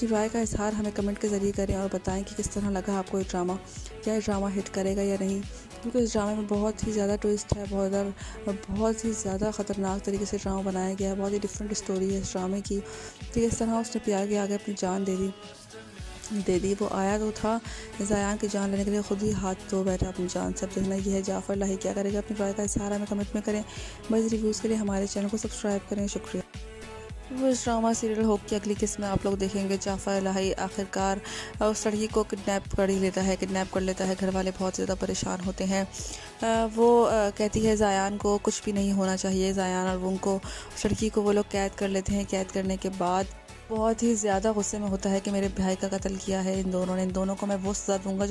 राय का इज़हार हमें कमेंट के ज़रिए करें और बताएं कि किस तरह लगा आपको ये ड्रामा। क्या ये ड्रामा हिट करेगा या नहीं, क्योंकि इस ड्रामे में बहुत ही ज़्यादा ट्विस्ट है, बहुत ही ज़्यादा ख़तरनाक तरीके से ड्रामा बनाया गया है। बहुत ही डिफरेंट स्टोरी है इस ड्रामे की। तो इस तरह उसने प्यार के आगे अपनी जान दे दी। वो आया तो था ज़ायान की जान लेने के लिए, खुद ही हाथ धो बैठा अपनी जान से। अब देखना ये है जाफ़र लाही क्या करेगा। अपनी राय का इज़हार हमें कमेंट में करें। मज़ीद रिव्यूज़ के लिए हमारे चैनल को सब्सक्राइब करें। शुक्रिया। वो इस ड्रामा सीरियल होप की अगली किस्त में आप लोग देखेंगे जाफ़र इलाही आखिरकार उस लड़की को किडनैप कर लेता है। घर वाले बहुत ज़्यादा परेशान होते हैं। वो कहती है ज़ायान को कुछ भी नहीं होना चाहिए। ज़ायान और उनको उस लड़की को वो लोग कैद कर लेते हैं। कैद करने के बाद बहुत ही ज़्यादा गुस्से में होता है कि मेरे भाई का कत्ल किया है इन दोनों को मैं वो सज़ा दूंगा जो